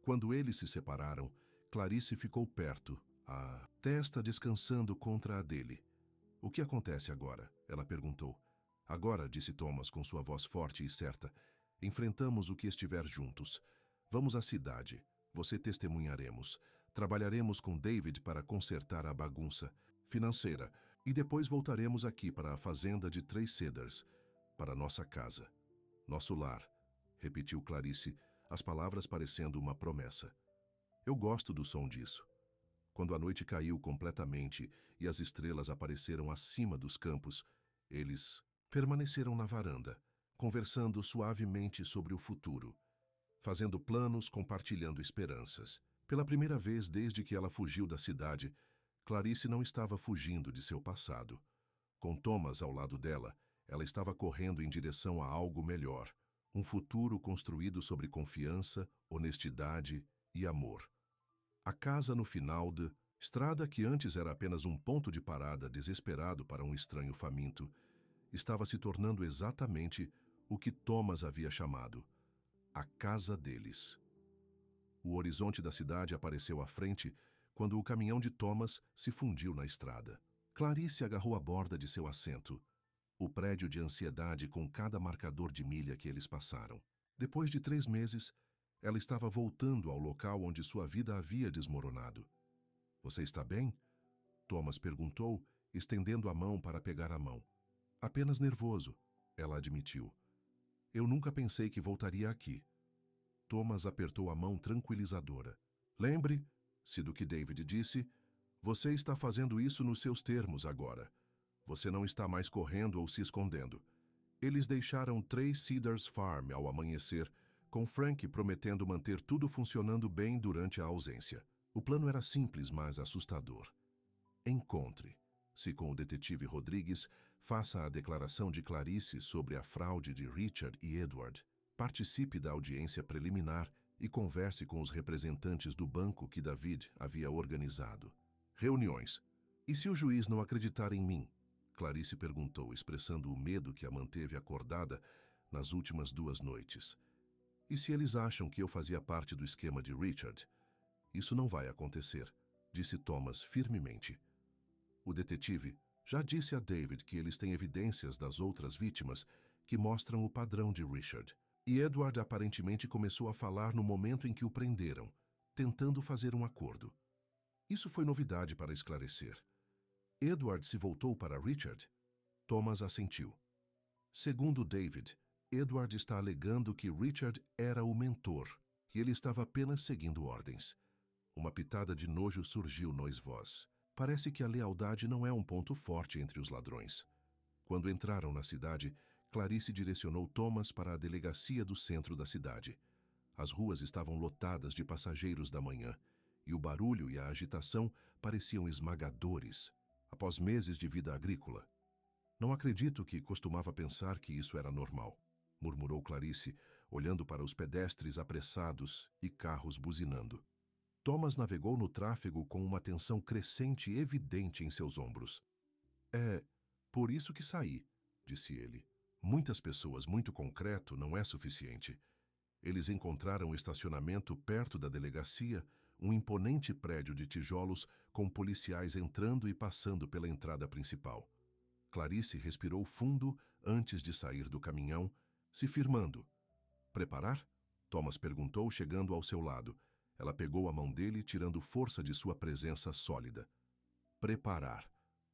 Quando eles se separaram, Clarice ficou perto, a testa descansando contra a dele. O que acontece agora? Ela perguntou. Agora, disse Thomas com sua voz forte e certa, enfrentamos o que estiver juntos. Vamos à cidade. Você testemunharemos. Trabalharemos com David para consertar a bagunça financeira e depois voltaremos aqui para a fazenda de 3 Cedars, para nossa casa. Nosso lar, repetiu Clarice, as palavras parecendo uma promessa. Eu gosto do som disso. Quando a noite caiu completamente e as estrelas apareceram acima dos campos, eles permaneceram na varanda, conversando suavemente sobre o futuro, fazendo planos, compartilhando esperanças. Pela primeira vez desde que ela fugiu da cidade, Clarice não estava fugindo de seu passado. Com Thomas ao lado dela, ela estava correndo em direção a algo melhor, um futuro construído sobre confiança, honestidade e amor. A casa no final da estrada, que antes era apenas um ponto de parada desesperado para um estranho faminto, estava se tornando exatamente o que Thomas havia chamado a casa deles. O horizonte da cidade apareceu à frente quando o caminhão de Thomas se fundiu na estrada. Clarice agarrou a borda de seu assento, o prédio de ansiedade com cada marcador de milha que eles passaram. Depois de 3 meses, ela estava voltando ao local onde sua vida havia desmoronado. Você está bem? Thomas perguntou, estendendo a mão para pegar a mão. Apenas nervoso, ela admitiu. Eu nunca pensei que voltaria aqui. Thomas apertou a mão tranquilizadora. Lembre-se do que David disse. Você está fazendo isso nos seus termos agora. Você não está mais correndo ou se escondendo. Eles deixaram 3 Cedars Farm ao amanhecer, com Frank prometendo manter tudo funcionando bem durante a ausência. O plano era simples, mas assustador. Encontre-se com o detetive Rodrigues, faça a declaração de Clarice sobre a fraude de Richard e Edward, participe da audiência preliminar e converse com os representantes do banco que David havia organizado. Reuniões. E se o juiz não acreditar em mim? Clarice perguntou, expressando o medo que a manteve acordada nas últimas 2 noites. E se eles acham que eu fazia parte do esquema de Richard? Isso não vai acontecer, disse Thomas firmemente. O detetive já disse a David que eles têm evidências das outras vítimas que mostram o padrão de Richard. E Edward aparentemente começou a falar no momento em que o prenderam, tentando fazer um acordo. Isso foi novidade para esclarecer. Edward se voltou para Richard? Thomas assentiu. Segundo David, Edward está alegando que Richard era o mentor e ele estava apenas seguindo ordens. Uma pitada de nojo surgiu nos voz. Parece que a lealdade não é um ponto forte entre os ladrões. Quando entraram na cidade, Clarice direcionou Thomas para a delegacia do centro da cidade. As ruas estavam lotadas de passageiros da manhã, e o barulho e a agitação pareciam esmagadores, após meses de vida agrícola. Não acredito que costumava pensar que isso era normal, murmurou Clarice, olhando para os pedestres apressados e carros buzinando. Thomas navegou no tráfego com uma tensão crescente e evidente em seus ombros. Por isso que saí, disse ele. Muitas pessoas, muito concreto, não é suficiente. Eles encontraram o estacionamento perto da delegacia, um imponente prédio de tijolos com policiais entrando e passando pela entrada principal. Clarice respirou fundo antes de sair do caminhão, se firmando. Preparar? Thomas perguntou, chegando ao seu lado. Ela pegou a mão dele, tirando força de sua presença sólida. Preparar.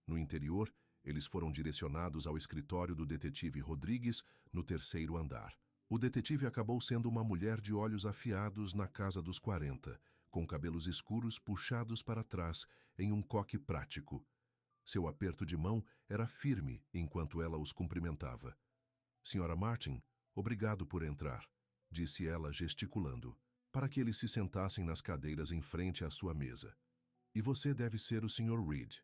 No interior, eles foram direcionados ao escritório do detetive Rodrigues, no 3º andar. O detetive acabou sendo uma mulher de olhos afiados na casa dos 40, com cabelos escuros puxados para trás em um coque prático. Seu aperto de mão era firme enquanto ela os cumprimentava. Sra. Martin, obrigado por entrar, disse ela gesticulando, para que eles se sentassem nas cadeiras em frente à sua mesa. E você deve ser o Sr. Reed.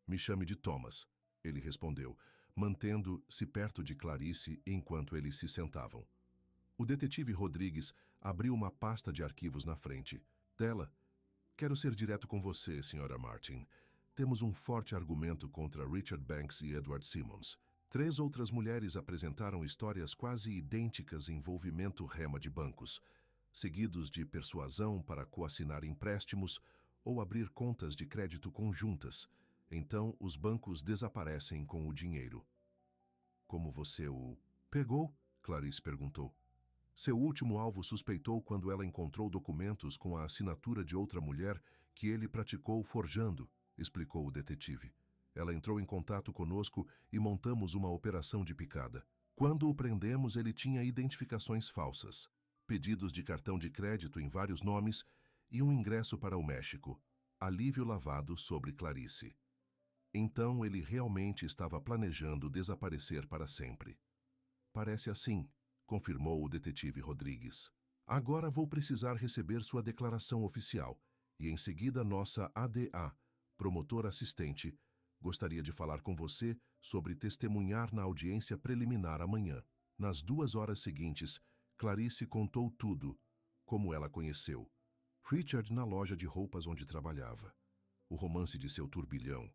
Me chame de Thomas, ele respondeu, mantendo-se perto de Clarice enquanto eles se sentavam. O detetive Rodrigues abriu uma pasta de arquivos na frente dela. Quero ser direto com você, Sra. Martin. Temos um forte argumento contra Richard Banks e Edward Simmons. 3 outras mulheres apresentaram histórias quase idênticas em envolvimento rema de bancos, seguidos de persuasão para coassinar empréstimos ou abrir contas de crédito conjuntas. Então, os bancos desaparecem com o dinheiro. Como você o pegou? Clarice perguntou. Seu último alvo suspeitou quando ela encontrou documentos com a assinatura de outra mulher que ele praticou forjando, explicou o detetive. Ela entrou em contato conosco e montamos uma operação de picada. Quando o prendemos, ele tinha identificações falsas, pedidos de cartão de crédito em vários nomes e um ingresso para o México. Alívio lavado sobre Clarice. Então ele realmente estava planejando desaparecer para sempre. Parece assim, confirmou o detetive Rodrigues. Agora vou precisar receber sua declaração oficial e em seguida nossa ADA, promotor assistente, gostaria de falar com você sobre testemunhar na audiência preliminar amanhã. Nas 2 horas seguintes, Clarice contou tudo, como ela conheceu. Richard na loja de roupas onde trabalhava. O romance de seu turbilhão,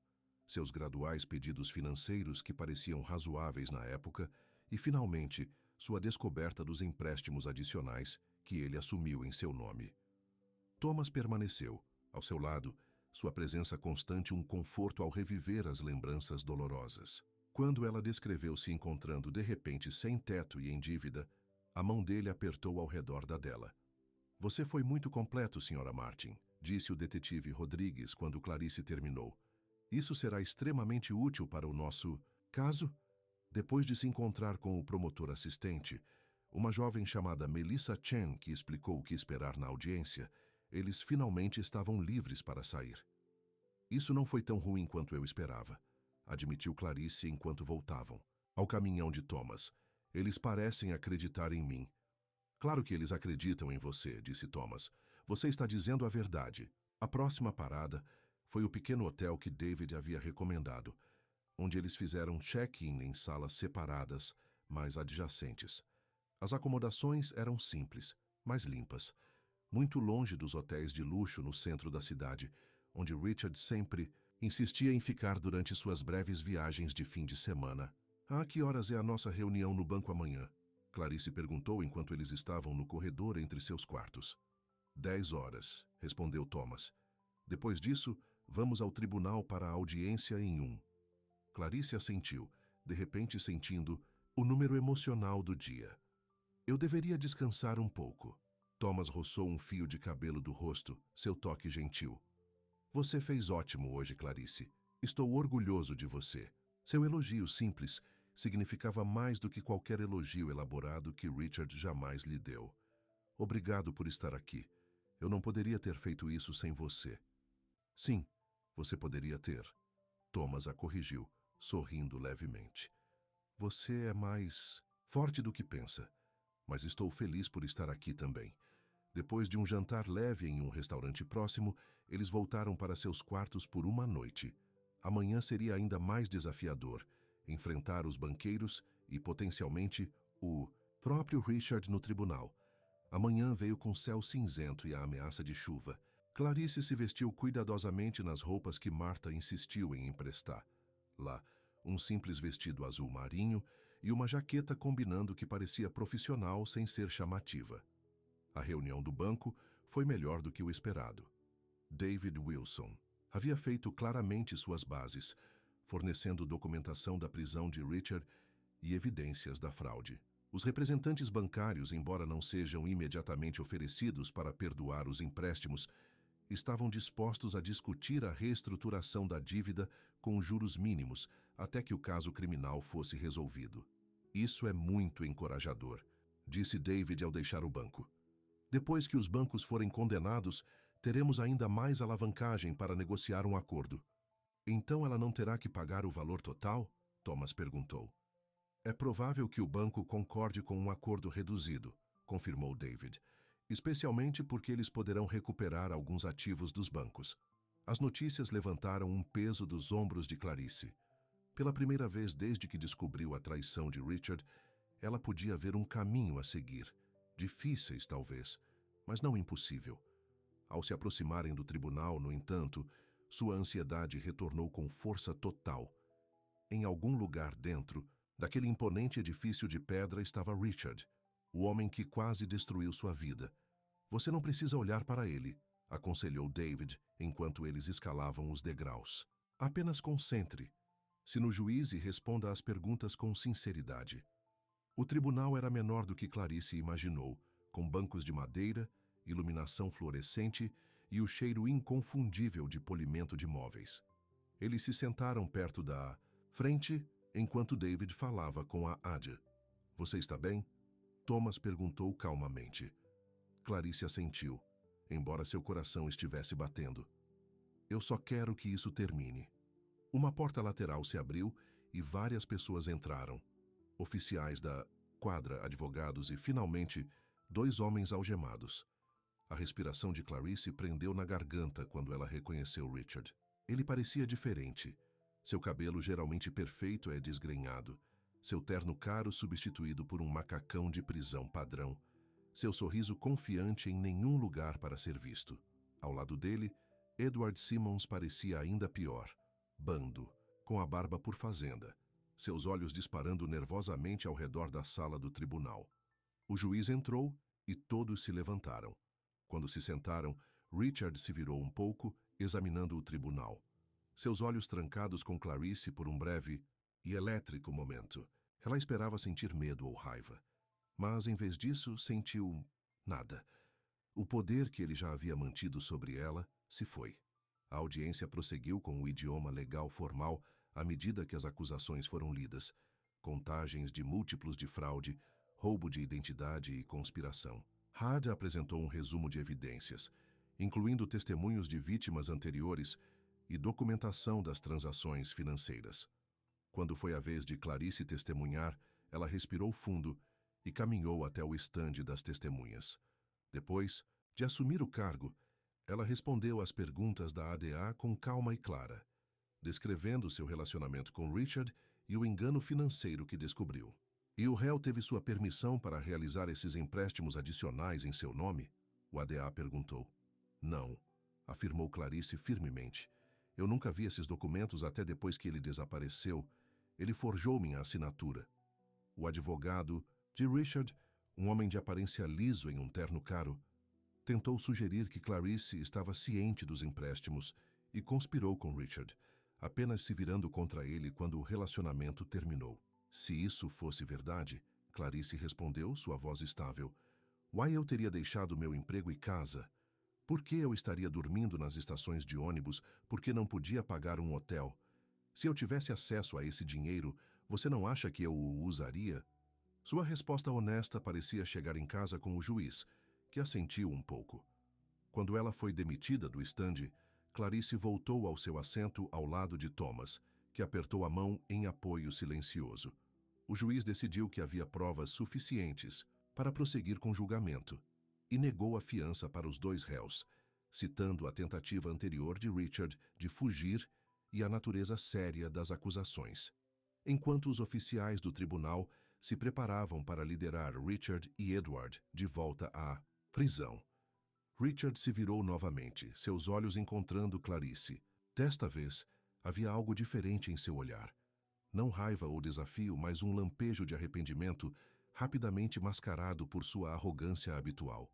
seus graduais pedidos financeiros que pareciam razoáveis na época e, finalmente, sua descoberta dos empréstimos adicionais que ele assumiu em seu nome. Thomas permaneceu, ao seu lado, sua presença constante um conforto ao reviver as lembranças dolorosas. Quando ela descreveu se encontrando de repente sem teto e em dívida, a mão dele apertou ao redor da dela. Você foi muito completo, Sra. Martin, disse o detetive Rodrigues quando Clarice terminou. Isso será extremamente útil para o nosso caso? Depois de se encontrar com o promotor assistente, uma jovem chamada Melissa Chen, que explicou o que esperar na audiência, eles finalmente estavam livres para sair. Isso não foi tão ruim quanto eu esperava, admitiu Clarice enquanto voltavam. Ao caminhão de Thomas. Eles parecem acreditar em mim. Claro que eles acreditam em você, disse Thomas. Você está dizendo a verdade. A próxima parada foi o pequeno hotel que David havia recomendado, onde eles fizeram check-in em salas separadas, mas adjacentes. As acomodações eram simples, mas limpas, muito longe dos hotéis de luxo no centro da cidade, onde Richard sempre insistia em ficar durante suas breves viagens de fim de semana. A que horas é a nossa reunião no banco amanhã? Clarice perguntou enquanto eles estavam no corredor entre seus quartos. 10 horas, respondeu Thomas. Depois disso, vamos ao tribunal para a audiência em 1. Clarice assentiu, de repente sentindo o número emocional do dia. Eu deveria descansar um pouco. Thomas roçou um fio de cabelo do rosto, seu toque gentil. Você fez ótimo hoje, Clarice. Estou orgulhoso de você. Seu elogio simples significava mais do que qualquer elogio elaborado que Richard jamais lhe deu. Obrigado por estar aqui. Eu não poderia ter feito isso sem você. Sim, você poderia ter. Thomas a corrigiu, sorrindo levemente. Você é mais forte do que pensa, mas estou feliz por estar aqui também. Depois de um jantar leve em um restaurante próximo, eles voltaram para seus quartos por uma noite. Amanhã seria ainda mais desafiador, enfrentar os banqueiros e, potencialmente, o próprio Richard no tribunal. Amanhã veio com céu cinzento e a ameaça de chuva. Clarice se vestiu cuidadosamente nas roupas que Martha insistiu em emprestar. Lá, um simples vestido azul marinho e uma jaqueta combinando que parecia profissional sem ser chamativa. A reunião do banco foi melhor do que o esperado. David Wilson havia feito claramente suas bases, fornecendo documentação da prisão de Richard e evidências da fraude. Os representantes bancários, embora não sejam imediatamente oferecidos para perdoar os empréstimos, estavam dispostos a discutir a reestruturação da dívida com juros mínimos até que o caso criminal fosse resolvido. Isso é muito encorajador, disse David ao deixar o banco. Depois que os bancos forem condenados, teremos ainda mais alavancagem para negociar um acordo. Então ela não terá que pagar o valor total? Thomas perguntou. É provável que o banco concorde com um acordo reduzido, confirmou David, especialmente porque eles poderão recuperar alguns ativos dos bancos. As notícias levantaram um peso dos ombros de Clarice. Pela primeira vez desde que descobriu a traição de Richard, ela podia ver um caminho a seguir. Difíceis, talvez, mas não impossível. Ao se aproximarem do tribunal, no entanto, sua ansiedade retornou com força total. Em algum lugar dentro daquele imponente edifício de pedra estava Richard, o homem que quase destruiu sua vida. Você não precisa olhar para ele, aconselhou David enquanto eles escalavam os degraus. Apenas concentre. Se no juiz e responda às perguntas com sinceridade. O tribunal era menor do que Clarice imaginou, com bancos de madeira, iluminação fluorescente e o cheiro inconfundível de polimento de móveis. Eles se sentaram perto da frente enquanto David falava com a Adja. Você está bem? Thomas perguntou calmamente. Clarice assentiu, embora seu coração estivesse batendo. Eu só quero que isso termine. Uma porta lateral se abriu e várias pessoas entraram. Oficiais da quadra, advogados e, finalmente, 2 homens algemados. A respiração de Clarice prendeu na garganta quando ela reconheceu Richard. Ele parecia diferente. Seu cabelo geralmente perfeito é desgrenhado. Seu terno caro substituído por um macacão de prisão padrão. Seu sorriso confiante em nenhum lugar para ser visto. Ao lado dele, Edward Simmons parecia ainda pior. Bando, com a barba por fazenda. Seus olhos disparando nervosamente ao redor da sala do tribunal. O juiz entrou e todos se levantaram. Quando se sentaram, Richard se virou um pouco, examinando o tribunal. Seus olhos trancados com Clarice por um breve e elétrico momento. Ela esperava sentir medo ou raiva. Mas, em vez disso, sentiu nada. O poder que ele já havia mantido sobre ela se foi. A audiência prosseguiu com o idioma legal formal à medida que as acusações foram lidas. Contagens de múltiplos de fraude, roubo de identidade e conspiração. Hadja apresentou um resumo de evidências, incluindo testemunhos de vítimas anteriores e documentação das transações financeiras. Quando foi a vez de Clarice testemunhar, ela respirou fundo e caminhou até o estande das testemunhas. Depois de assumir o cargo, ela respondeu às perguntas da ADA com calma e clara, descrevendo seu relacionamento com Richard e o engano financeiro que descobriu. E o réu teve sua permissão para realizar esses empréstimos adicionais em seu nome? O ADA perguntou. Não, afirmou Clarice firmemente. Eu nunca vi esses documentos até depois que ele desapareceu. Ele forjou minha assinatura. O advogado de Richard, um homem de aparência liso em um terno caro, tentou sugerir que Clarice estava ciente dos empréstimos e conspirou com Richard, apenas se virando contra ele quando o relacionamento terminou. Se isso fosse verdade, Clarice respondeu, sua voz estável, why eu teria deixado meu emprego e casa? Por que eu estaria dormindo nas estações de ônibus porque não podia pagar um hotel? Se eu tivesse acesso a esse dinheiro, você não acha que eu o usaria? Sua resposta honesta parecia chegar em casa com o juiz, que assentiu um pouco. Quando ela foi demitida do estande, Clarice voltou ao seu assento ao lado de Thomas, que apertou a mão em apoio silencioso. O juiz decidiu que havia provas suficientes para prosseguir com o julgamento e negou a fiança para os 2 réus, citando a tentativa anterior de Richard de fugir e a natureza séria das acusações. Enquanto os oficiais do tribunal se preparavam para liderar Richard e Edward de volta à prisão, Richard se virou novamente, seus olhos encontrando Clarice. Desta vez, havia algo diferente em seu olhar. Não raiva ou desafio, mas um lampejo de arrependimento, rapidamente mascarado por sua arrogância habitual.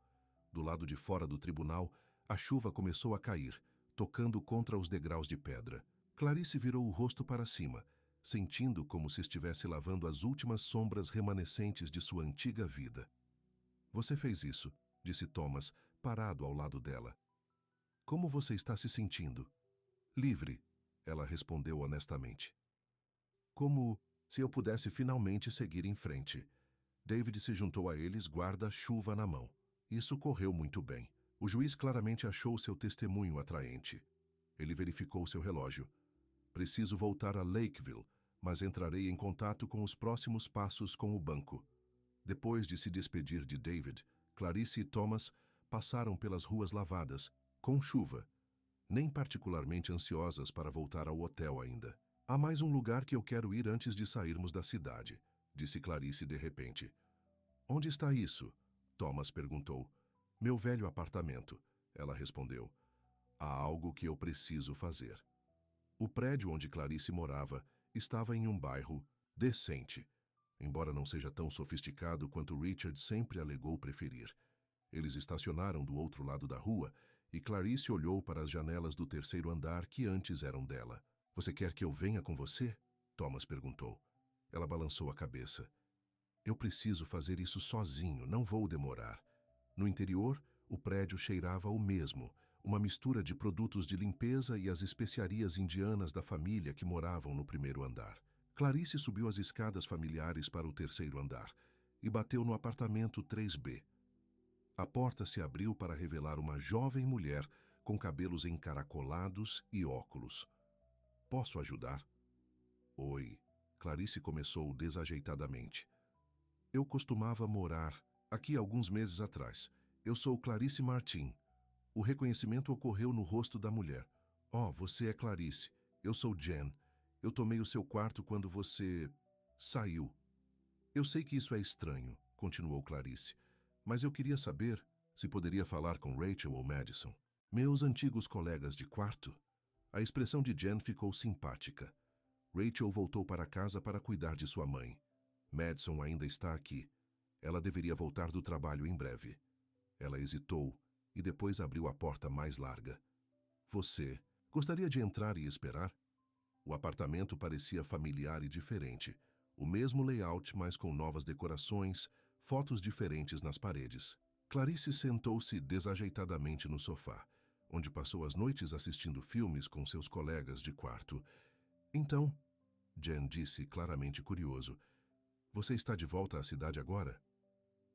Do lado de fora do tribunal, a chuva começou a cair, tocando contra os degraus de pedra. Clarice virou o rosto para cima, sentindo como se estivesse lavando as últimas sombras remanescentes de sua antiga vida. Você fez isso, disse Thomas, parado ao lado dela. Como você está se sentindo? Livre, ela respondeu honestamente. Como se eu pudesse finalmente seguir em frente. David se juntou a eles, guarda-chuva na mão. Isso correu muito bem. O juiz claramente achou seu testemunho atraente. Ele verificou seu relógio. Preciso voltar a Lakeville, mas entrarei em contato com os próximos passos com o banco. Depois de se despedir de David, Clarice e Thomas passaram pelas ruas lavadas, com chuva, nem particularmente ansiosas para voltar ao hotel ainda. Há mais um lugar que eu quero ir antes de sairmos da cidade, disse Clarice de repente. Onde está isso? Thomas perguntou. Meu velho apartamento, ela respondeu. Há algo que eu preciso fazer. O prédio onde Clarice morava estava em um bairro decente, embora não seja tão sofisticado quanto Richard sempre alegou preferir. Eles estacionaram do outro lado da rua e Clarice olhou para as janelas do terceiro andar que antes eram dela. Você quer que eu venha com você? Thomas perguntou. Ela balançou a cabeça. Eu preciso fazer isso sozinho, não vou demorar. No interior, o prédio cheirava o mesmo, uma mistura de produtos de limpeza e as especiarias indianas da família que moravam no primeiro andar. Clarice subiu as escadas familiares para o terceiro andar e bateu no apartamento 3B. A porta se abriu para revelar uma jovem mulher com cabelos encaracolados e óculos. Posso ajudar? Oi, Clarice começou desajeitadamente. Eu costumava morar aqui alguns meses atrás. Eu sou Clarice Martin. O reconhecimento ocorreu no rosto da mulher. Oh, você é Clarice. Eu sou Jen. Eu tomei o seu quarto quando você saiu. Eu sei que isso é estranho, continuou Clarice, mas eu queria saber se poderia falar com Rachel ou Madison. Meus antigos colegas de quarto? A expressão de Jen ficou simpática. Rachel voltou para casa para cuidar de sua mãe. Madison ainda está aqui. Ela deveria voltar do trabalho em breve. Ela hesitou e depois abriu a porta mais larga. Você gostaria de entrar e esperar? O apartamento parecia familiar e diferente. O mesmo layout, mas com novas decorações, fotos diferentes nas paredes. Clarice sentou-se desajeitadamente no sofá, onde passou as noites assistindo filmes com seus colegas de quarto. Então, Jen disse claramente curioso, você está de volta à cidade agora?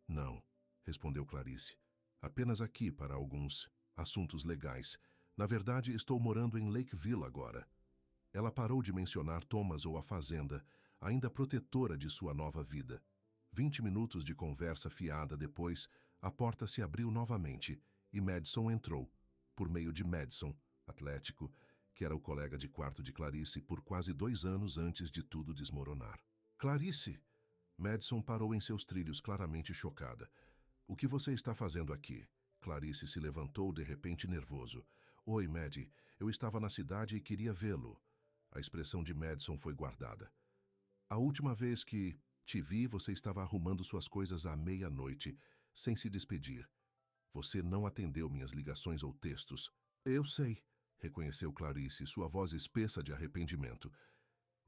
Não, respondeu Clarice. Apenas aqui para alguns assuntos legais. Na verdade, estou morando em Lakeville agora. Ela parou de mencionar Thomas ou a fazenda, ainda protetora de sua nova vida. 20 minutos de conversa fiada depois, a porta se abriu novamente e Madison entrou, por meio de Madison, atlético, que era o colega de quarto de Clarice por quase 2 anos antes de tudo desmoronar. Clarice! Madison parou em seus trilhos, claramente chocada. O que você está fazendo aqui? Clarice se levantou de repente nervoso. Oi, Maddie. Eu estava na cidade e queria vê-lo. A expressão de Madison foi guardada. A última vez que te vi, você estava arrumando suas coisas à meia-noite, sem se despedir. Você não atendeu minhas ligações ou textos. Eu sei, reconheceu Clarice, sua voz espessa de arrependimento.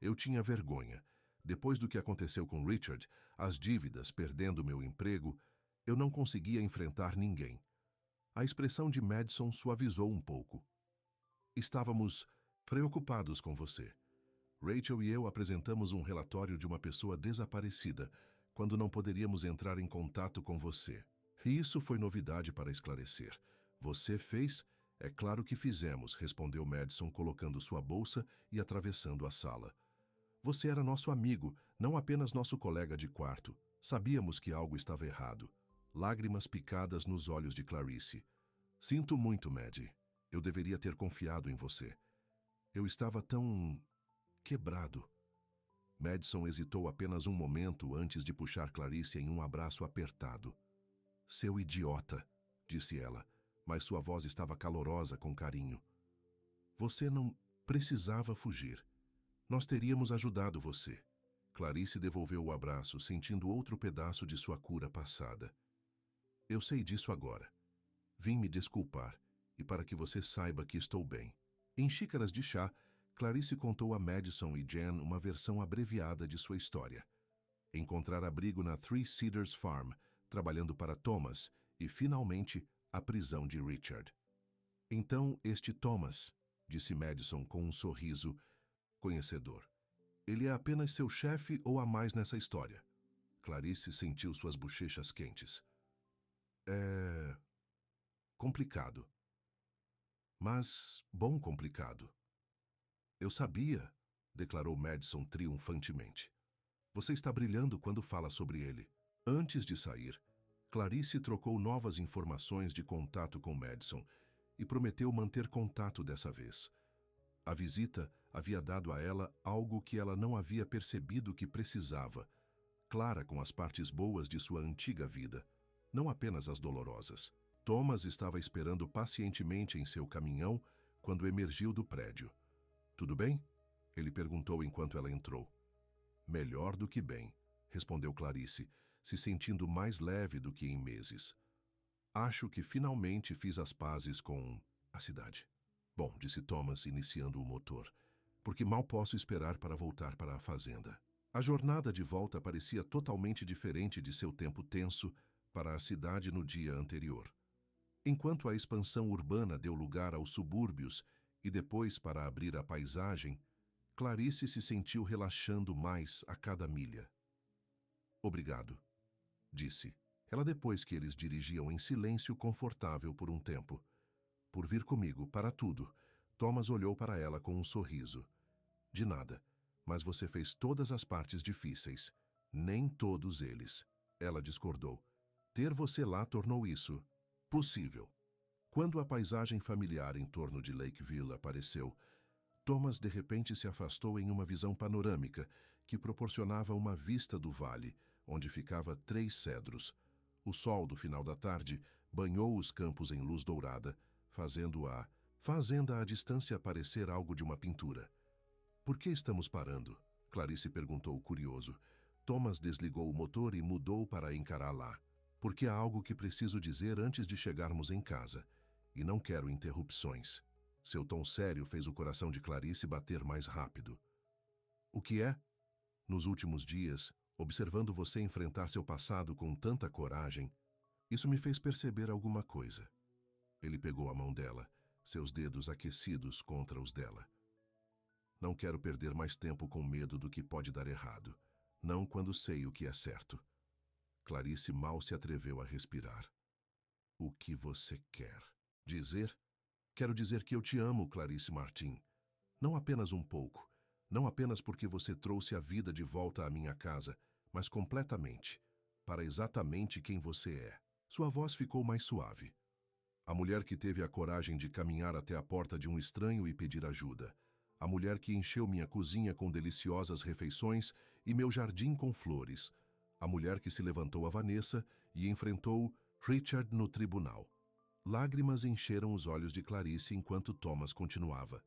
Eu tinha vergonha. Depois do que aconteceu com Richard, as dívidas, perdendo meu emprego, eu não conseguia enfrentar ninguém. A expressão de Madison suavizou um pouco. Estávamos preocupados com você. Rachel e eu apresentamos um relatório de uma pessoa desaparecida, quando não poderíamos entrar em contato com você. E isso foi novidade para esclarecer. Você fez? É claro que fizemos, respondeu Madison, colocando sua bolsa e atravessando a sala. Você era nosso amigo, não apenas nosso colega de quarto. Sabíamos que algo estava errado. Lágrimas picadas nos olhos de Clarice. Sinto muito, Maddie. Eu deveria ter confiado em você. Eu estava tão quebrado. Madison hesitou apenas um momento antes de puxar Clarice em um abraço apertado. Seu idiota, disse ela, mas sua voz estava calorosa com carinho. Você não precisava fugir. Nós teríamos ajudado você. Clarice devolveu o abraço, sentindo outro pedaço de sua cura passada. Eu sei disso agora. Vim me desculpar, e para que você saiba que estou bem. Em xícaras de chá, Clarice contou a Madison e Jen uma versão abreviada de sua história. Encontrar abrigo na Three Cedars Farm, trabalhando para Thomas, e, finalmente, a prisão de Richard. Então, este Thomas, disse Madison com um sorriso conhecedor. Ele é apenas seu chefe ou há mais nessa história? Clarice sentiu suas bochechas quentes. É complicado. Mas bom complicado. Eu sabia, declarou Madison triunfantemente. Você está brilhando quando fala sobre ele. Antes de sair, Clarice trocou novas informações de contato com Madison e prometeu manter contato dessa vez. A visita havia dado a ela algo que ela não havia percebido que precisava, clara com as partes boas de sua antiga vida, não apenas as dolorosas. Thomas estava esperando pacientemente em seu caminhão quando emergiu do prédio. Tudo bem? Ele perguntou enquanto ela entrou. Melhor do que bem, respondeu Clarice, se sentindo mais leve do que em meses. Acho que finalmente fiz as pazes com a cidade. Bom, disse Thomas, iniciando o motor, porque mal posso esperar para voltar para a fazenda. A jornada de volta parecia totalmente diferente de seu tempo tenso para a cidade no dia anterior. Enquanto a expansão urbana deu lugar aos subúrbios e depois para abrir a paisagem, Clarice se sentiu relaxando mais a cada milha. Obrigado, disse ela depois que eles dirigiam em silêncio confortável por um tempo. Por vir comigo, para tudo. Thomas olhou para ela com um sorriso. De nada, mas você fez todas as partes difíceis. Nem todos eles. Ela discordou. Ter você lá tornou isso possível. Quando a paisagem familiar em torno de Lakeville apareceu, Thomas de repente se afastou em uma visão panorâmica que proporcionava uma vista do vale, onde ficava 3 cedros. O sol do final da tarde banhou os campos em luz dourada, fazendo a fazenda à distância parecer algo de uma pintura. Por que estamos parando? Clarice perguntou curioso. Thomas desligou o motor e mudou para encarar lá. Porque há algo que preciso dizer antes de chegarmos em casa. E não quero interrupções. Seu tom sério fez o coração de Clarice bater mais rápido. O que é? Nos últimos dias, observando você enfrentar seu passado com tanta coragem, isso me fez perceber alguma coisa. Ele pegou a mão dela, seus dedos aquecidos contra os dela. Não quero perder mais tempo com medo do que pode dar errado, não quando sei o que é certo. Clarice mal se atreveu a respirar. O que você quer dizer? Quero dizer que eu te amo, Clarice Martin. Não apenas um pouco, não apenas porque você trouxe a vida de volta à minha casa, mas completamente, para exatamente quem você é. Sua voz ficou mais suave. A mulher que teve a coragem de caminhar até a porta de um estranho e pedir ajuda. A mulher que encheu minha cozinha com deliciosas refeições e meu jardim com flores. A mulher que se levantou a Vanessa e enfrentou Richard no tribunal. Lágrimas encheram os olhos de Clarice enquanto Thomas continuava.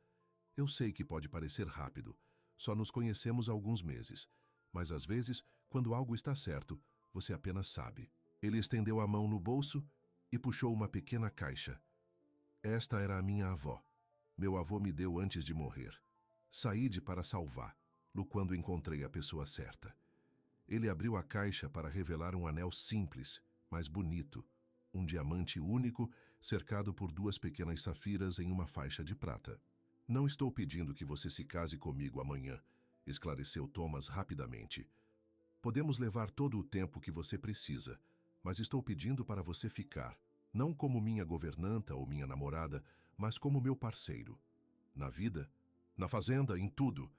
Eu sei que pode parecer rápido. Só nos conhecemos há alguns meses. Mas às vezes, quando algo está certo, você apenas sabe. Ele estendeu a mão no bolso e puxou uma pequena caixa. Esta era a minha avó. Meu avô me deu antes de morrer. Saí para salvá-lo quando encontrei a pessoa certa. Ele abriu a caixa para revelar um anel simples, mas bonito. Um diamante único, cercado por 2 pequenas safiras em uma faixa de prata. Não estou pedindo que você se case comigo amanhã, esclareceu Thomas rapidamente. Podemos levar todo o tempo que você precisa, mas estou pedindo para você ficar, não como minha governanta ou minha namorada, mas como meu parceiro. Na vida, na fazenda, em tudo.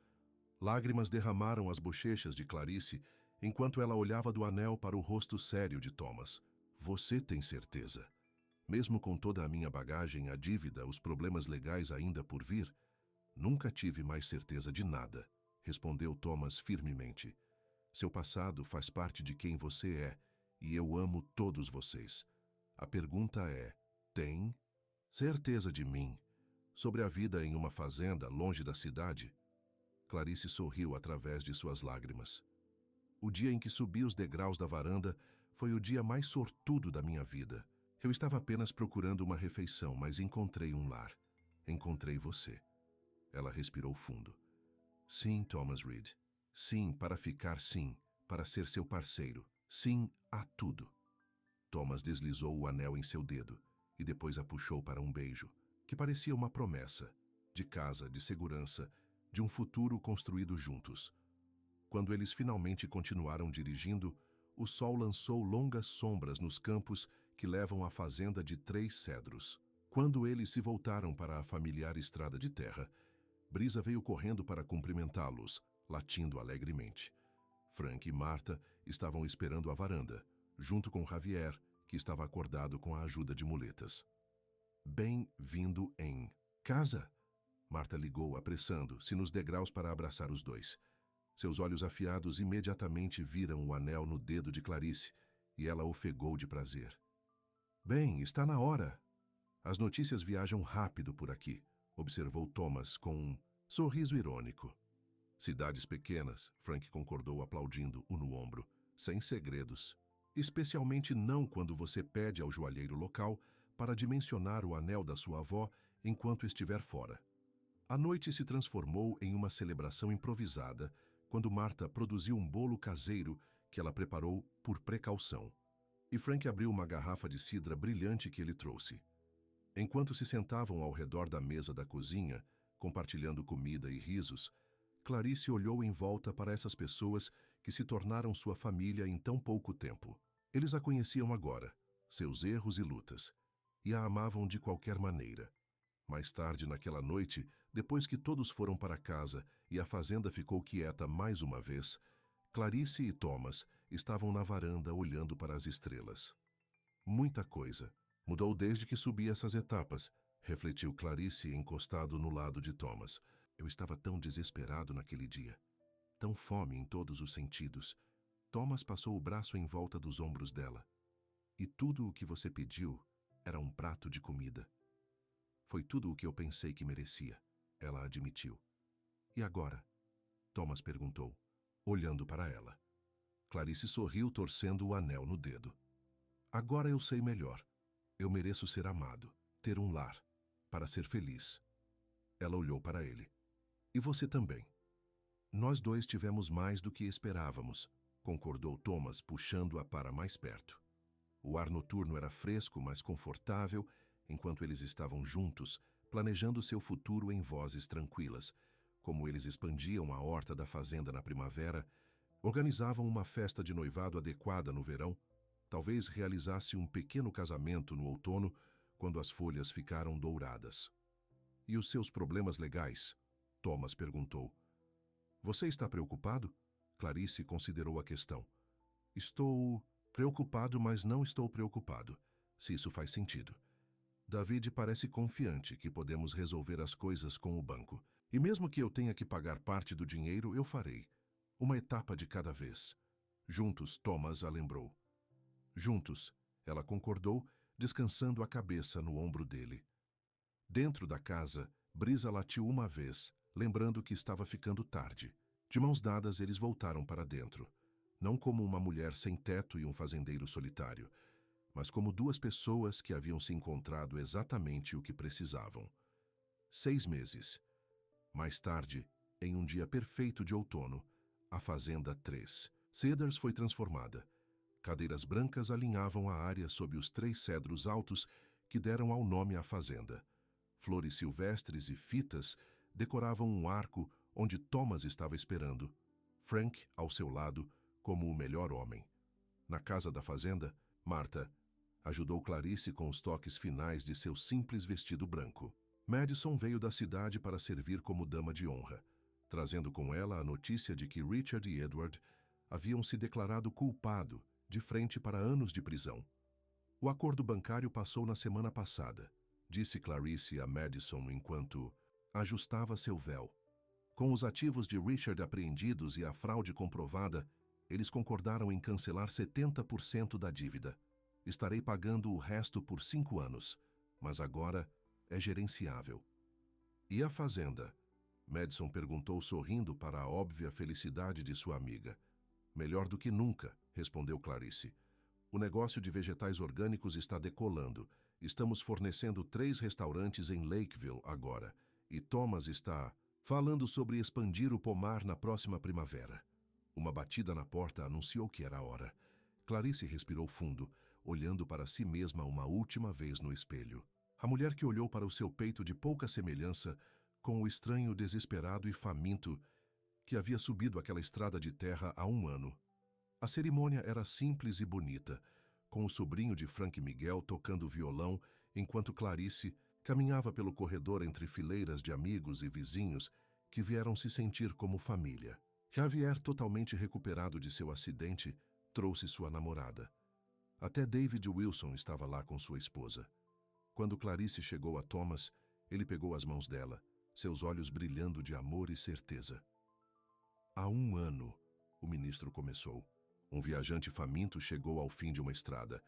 Lágrimas derramaram as bochechas de Clarice enquanto ela olhava do anel para o rosto sério de Thomas. Você tem certeza? Mesmo com toda a minha bagagem, a dívida, os problemas legais ainda por vir? Nunca tive mais certeza de nada, respondeu Thomas firmemente. Seu passado faz parte de quem você é, e eu amo todos vocês. A pergunta é, tem certeza de mim? Sobre a vida em uma fazenda longe da cidade? Clarice sorriu através de suas lágrimas. O dia em que subi os degraus da varanda foi o dia mais sortudo da minha vida. Eu estava apenas procurando uma refeição, mas encontrei um lar. Encontrei você. Ela respirou fundo. Sim, Thomas Reed. Sim, para ficar, sim. Para ser seu parceiro. Sim a tudo. Thomas deslizou o anel em seu dedo e depois a puxou para um beijo, que parecia uma promessa, de casa, de segurança, de um futuro construído juntos. Quando eles finalmente continuaram dirigindo, o sol lançou longas sombras nos campos que levam à fazenda de 3 Cedros. Quando eles se voltaram para a familiar estrada de terra, Brisa veio correndo para cumprimentá-los, latindo alegremente. Frank e Marta estavam esperando à varanda, junto com Javier, que estava acordado com a ajuda de muletas. Bem-vindo em casa? Marta ligou, apressando-se nos degraus para abraçar os dois. Seus olhos afiados imediatamente viram o anel no dedo de Clarice, e ela ofegou de prazer. Bem, está na hora. As notícias viajam rápido por aqui, observou Thomas com um sorriso irônico. Cidades pequenas, Frank concordou aplaudindo-o no ombro, sem segredos. Especialmente não quando você pede ao joalheiro local para dimensionar o anel da sua avó enquanto estiver fora. A noite se transformou em uma celebração improvisada quando Marta produziu um bolo caseiro que ela preparou por precaução. E Frank abriu uma garrafa de cidra brilhante que ele trouxe. Enquanto se sentavam ao redor da mesa da cozinha, compartilhando comida e risos, Clarice olhou em volta para essas pessoas que se tornaram sua família em tão pouco tempo. Eles a conheciam agora, seus erros e lutas, e a amavam de qualquer maneira. Mais tarde naquela noite, depois que todos foram para casa e a fazenda ficou quieta mais uma vez, Clarice e Thomas estavam na varanda olhando para as estrelas. Muita coisa mudou desde que subi essas etapas, refletiu Clarice encostado no lado de Thomas. Eu estava tão desesperado naquele dia, tão fome em todos os sentidos. Thomas passou o braço em volta dos ombros dela. E tudo o que você pediu era um prato de comida. Foi tudo o que eu pensei que merecia, ela admitiu. E agora? Thomas perguntou, olhando para ela. Clarice sorriu, torcendo o anel no dedo. Agora eu sei melhor. Eu mereço ser amado, ter um lar, para ser feliz. Ela olhou para ele. E você também. Nós dois tivemos mais do que esperávamos, concordou Thomas, puxando-a para mais perto. O ar noturno era fresco, mas confortável, enquanto eles estavam juntos, planejando seu futuro em vozes tranquilas. Como eles expandiam a horta da fazenda na primavera, organizavam uma festa de noivado adequada no verão, talvez realizasse um pequeno casamento no outono, quando as folhas ficaram douradas. E os seus problemas legais? Thomas perguntou. Você está preocupado? Clarice considerou a questão. Estou preocupado, mas não estou preocupado, se isso faz sentido. David parece confiante que podemos resolver as coisas com o banco. E mesmo que eu tenha que pagar parte do dinheiro, eu farei. Uma etapa de cada vez. Juntos, Thomas a lembrou. Juntos, ela concordou, descansando a cabeça no ombro dele. Dentro da casa, Brisa latiu uma vez, lembrando que estava ficando tarde. De mãos dadas, eles voltaram para dentro. Não como uma mulher sem teto e um fazendeiro solitário, mas como duas pessoas que haviam se encontrado exatamente o que precisavam. 6 meses. Mais tarde, em um dia perfeito de outono, a Fazenda 3 Cedars foi transformada. Cadeiras brancas alinhavam a área sob os 3 cedros altos que deram ao nome à fazenda. Flores silvestres e fitas decoravam um arco onde Thomas estava esperando, Frank ao seu lado como o melhor homem. Na casa da fazenda, Marta ajudou Clarice com os toques finais de seu simples vestido branco. Madison veio da cidade para servir como dama de honra, trazendo com ela a notícia de que Richard e Edward haviam se declarado culpado de frente para anos de prisão. O acordo bancário passou na semana passada, disse Clarice a Madison enquanto ajustava seu véu. Com os ativos de Richard apreendidos e a fraude comprovada, eles concordaram em cancelar 70% da dívida. Estarei pagando o resto por 5 anos, mas agora é gerenciável. E a fazenda? Madison perguntou sorrindo para a óbvia felicidade de sua amiga. Melhor do que nunca, respondeu Clarice. O negócio de vegetais orgânicos está decolando. Estamos fornecendo 3 restaurantes em Lakeville agora. E Thomas está falando sobre expandir o pomar na próxima primavera. Uma batida na porta anunciou que era a hora. Clarice respirou fundo, olhando para si mesma uma última vez no espelho. A mulher que olhou para o seu peito de pouca semelhança com o estranho desesperado e faminto que havia subido aquela estrada de terra há 1 ano. A cerimônia era simples e bonita, com o sobrinho de Frank Miguel tocando violão enquanto Clarice caminhava pelo corredor entre fileiras de amigos e vizinhos que vieram se sentir como família. Javier, totalmente recuperado de seu acidente, trouxe sua namorada. Até David Wilson estava lá com sua esposa. Quando Clarice chegou a Thomas, ele pegou as mãos dela, seus olhos brilhando de amor e certeza. Há 1 ano, o ministro começou. Um viajante faminto chegou ao fim de uma estrada,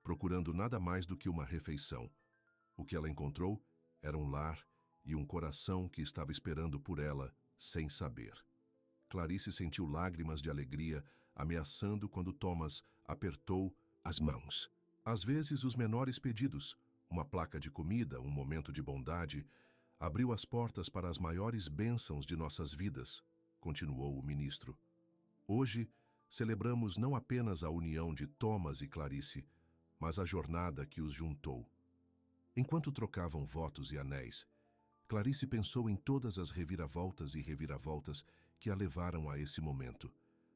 procurando nada mais do que uma refeição. O que ela encontrou era um lar e um coração que estava esperando por ela, sem saber. Clarice sentiu lágrimas de alegria ameaçando quando Thomas apertou as mãos. Às vezes, os menores pedidos, uma placa de comida, um momento de bondade, abriu as portas para as maiores bênçãos de nossas vidas, continuou o ministro. Hoje, celebramos não apenas a união de Thomas e Clarice, mas a jornada que os juntou. Enquanto trocavam votos e anéis, Clarice pensou em todas as reviravoltas e reviravoltas que a levaram a esse momento.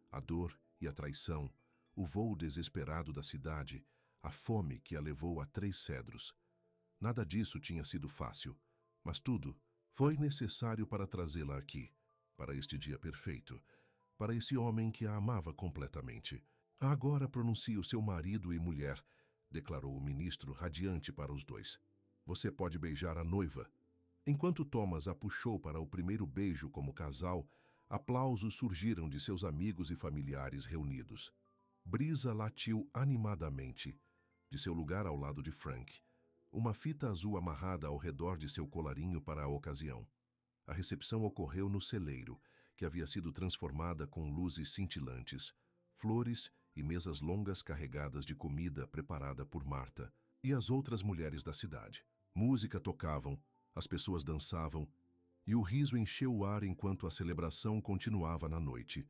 A dor e a traição, o voo desesperado da cidade, a fome que a levou a 3 cedros. Nada disso tinha sido fácil, mas tudo foi necessário para trazê-la aqui, para este dia perfeito, para esse homem que a amava completamente. Agora pronuncie o seu marido e mulher, declarou o ministro radiante para os 2. Você pode beijar a noiva. Enquanto Thomas a puxou para o primeiro beijo como casal, aplausos surgiram de seus amigos e familiares reunidos. Brisa latiu animadamente, de seu lugar ao lado de Frank, uma fita azul amarrada ao redor de seu colarinho para a ocasião. A recepção ocorreu no celeiro, que havia sido transformada com luzes cintilantes, flores e mesas longas carregadas de comida preparada por Marta e as outras mulheres da cidade. Música tocavam, as pessoas dançavam, e o riso encheu o ar enquanto a celebração continuava na noite.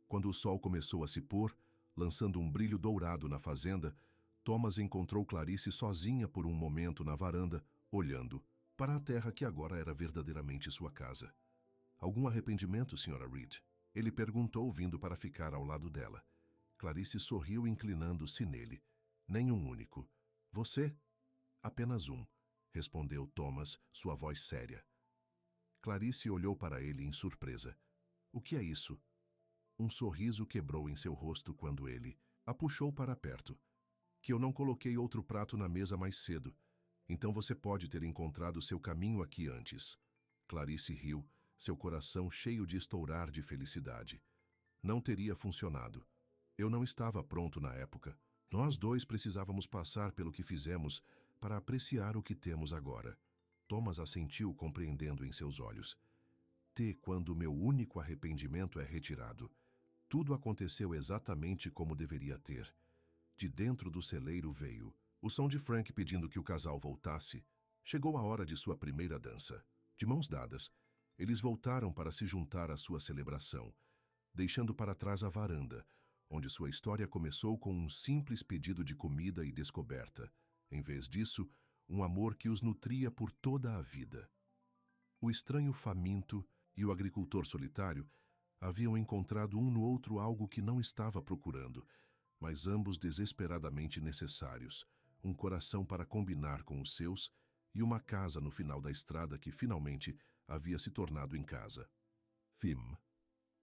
Quando o sol começou a se pôr, lançando um brilho dourado na fazenda, Thomas encontrou Clarice sozinha por um momento na varanda, olhando para a terra que agora era verdadeiramente sua casa. Algum arrependimento, Sra. Reed? Ele perguntou, vindo para ficar ao lado dela. Clarice sorriu, inclinando-se nele. Nenhum único. Você? Apenas um, respondeu Thomas, sua voz séria. Clarice olhou para ele em surpresa. O que é isso? Um sorriso quebrou em seu rosto quando ele a puxou para perto. Que eu não coloquei outro prato na mesa mais cedo. Então você pode ter encontrado seu caminho aqui antes. Clarice riu, seu coração cheio de estourar de felicidade. Não teria funcionado. Eu não estava pronto na época. Nós 2 precisávamos passar pelo que fizemos para apreciar o que temos agora. Thomas assentiu, compreendendo em seus olhos. Quando meu único arrependimento é retirado. Tudo aconteceu exatamente como deveria ter. De dentro do celeiro veio o som de Frank pedindo que o casal voltasse. Chegou a hora de sua primeira dança. De mãos dadas, eles voltaram para se juntar à sua celebração, deixando para trás a varanda, onde sua história começou com um simples pedido de comida e descoberta. Em vez disso, um amor que os nutria por toda a vida. O estranho faminto e o agricultor solitário haviam encontrado um no outro algo que não estava procurando, mas ambos desesperadamente necessários, um coração para combinar com os seus e uma casa no final da estrada que finalmente havia se tornado em casa. Fim.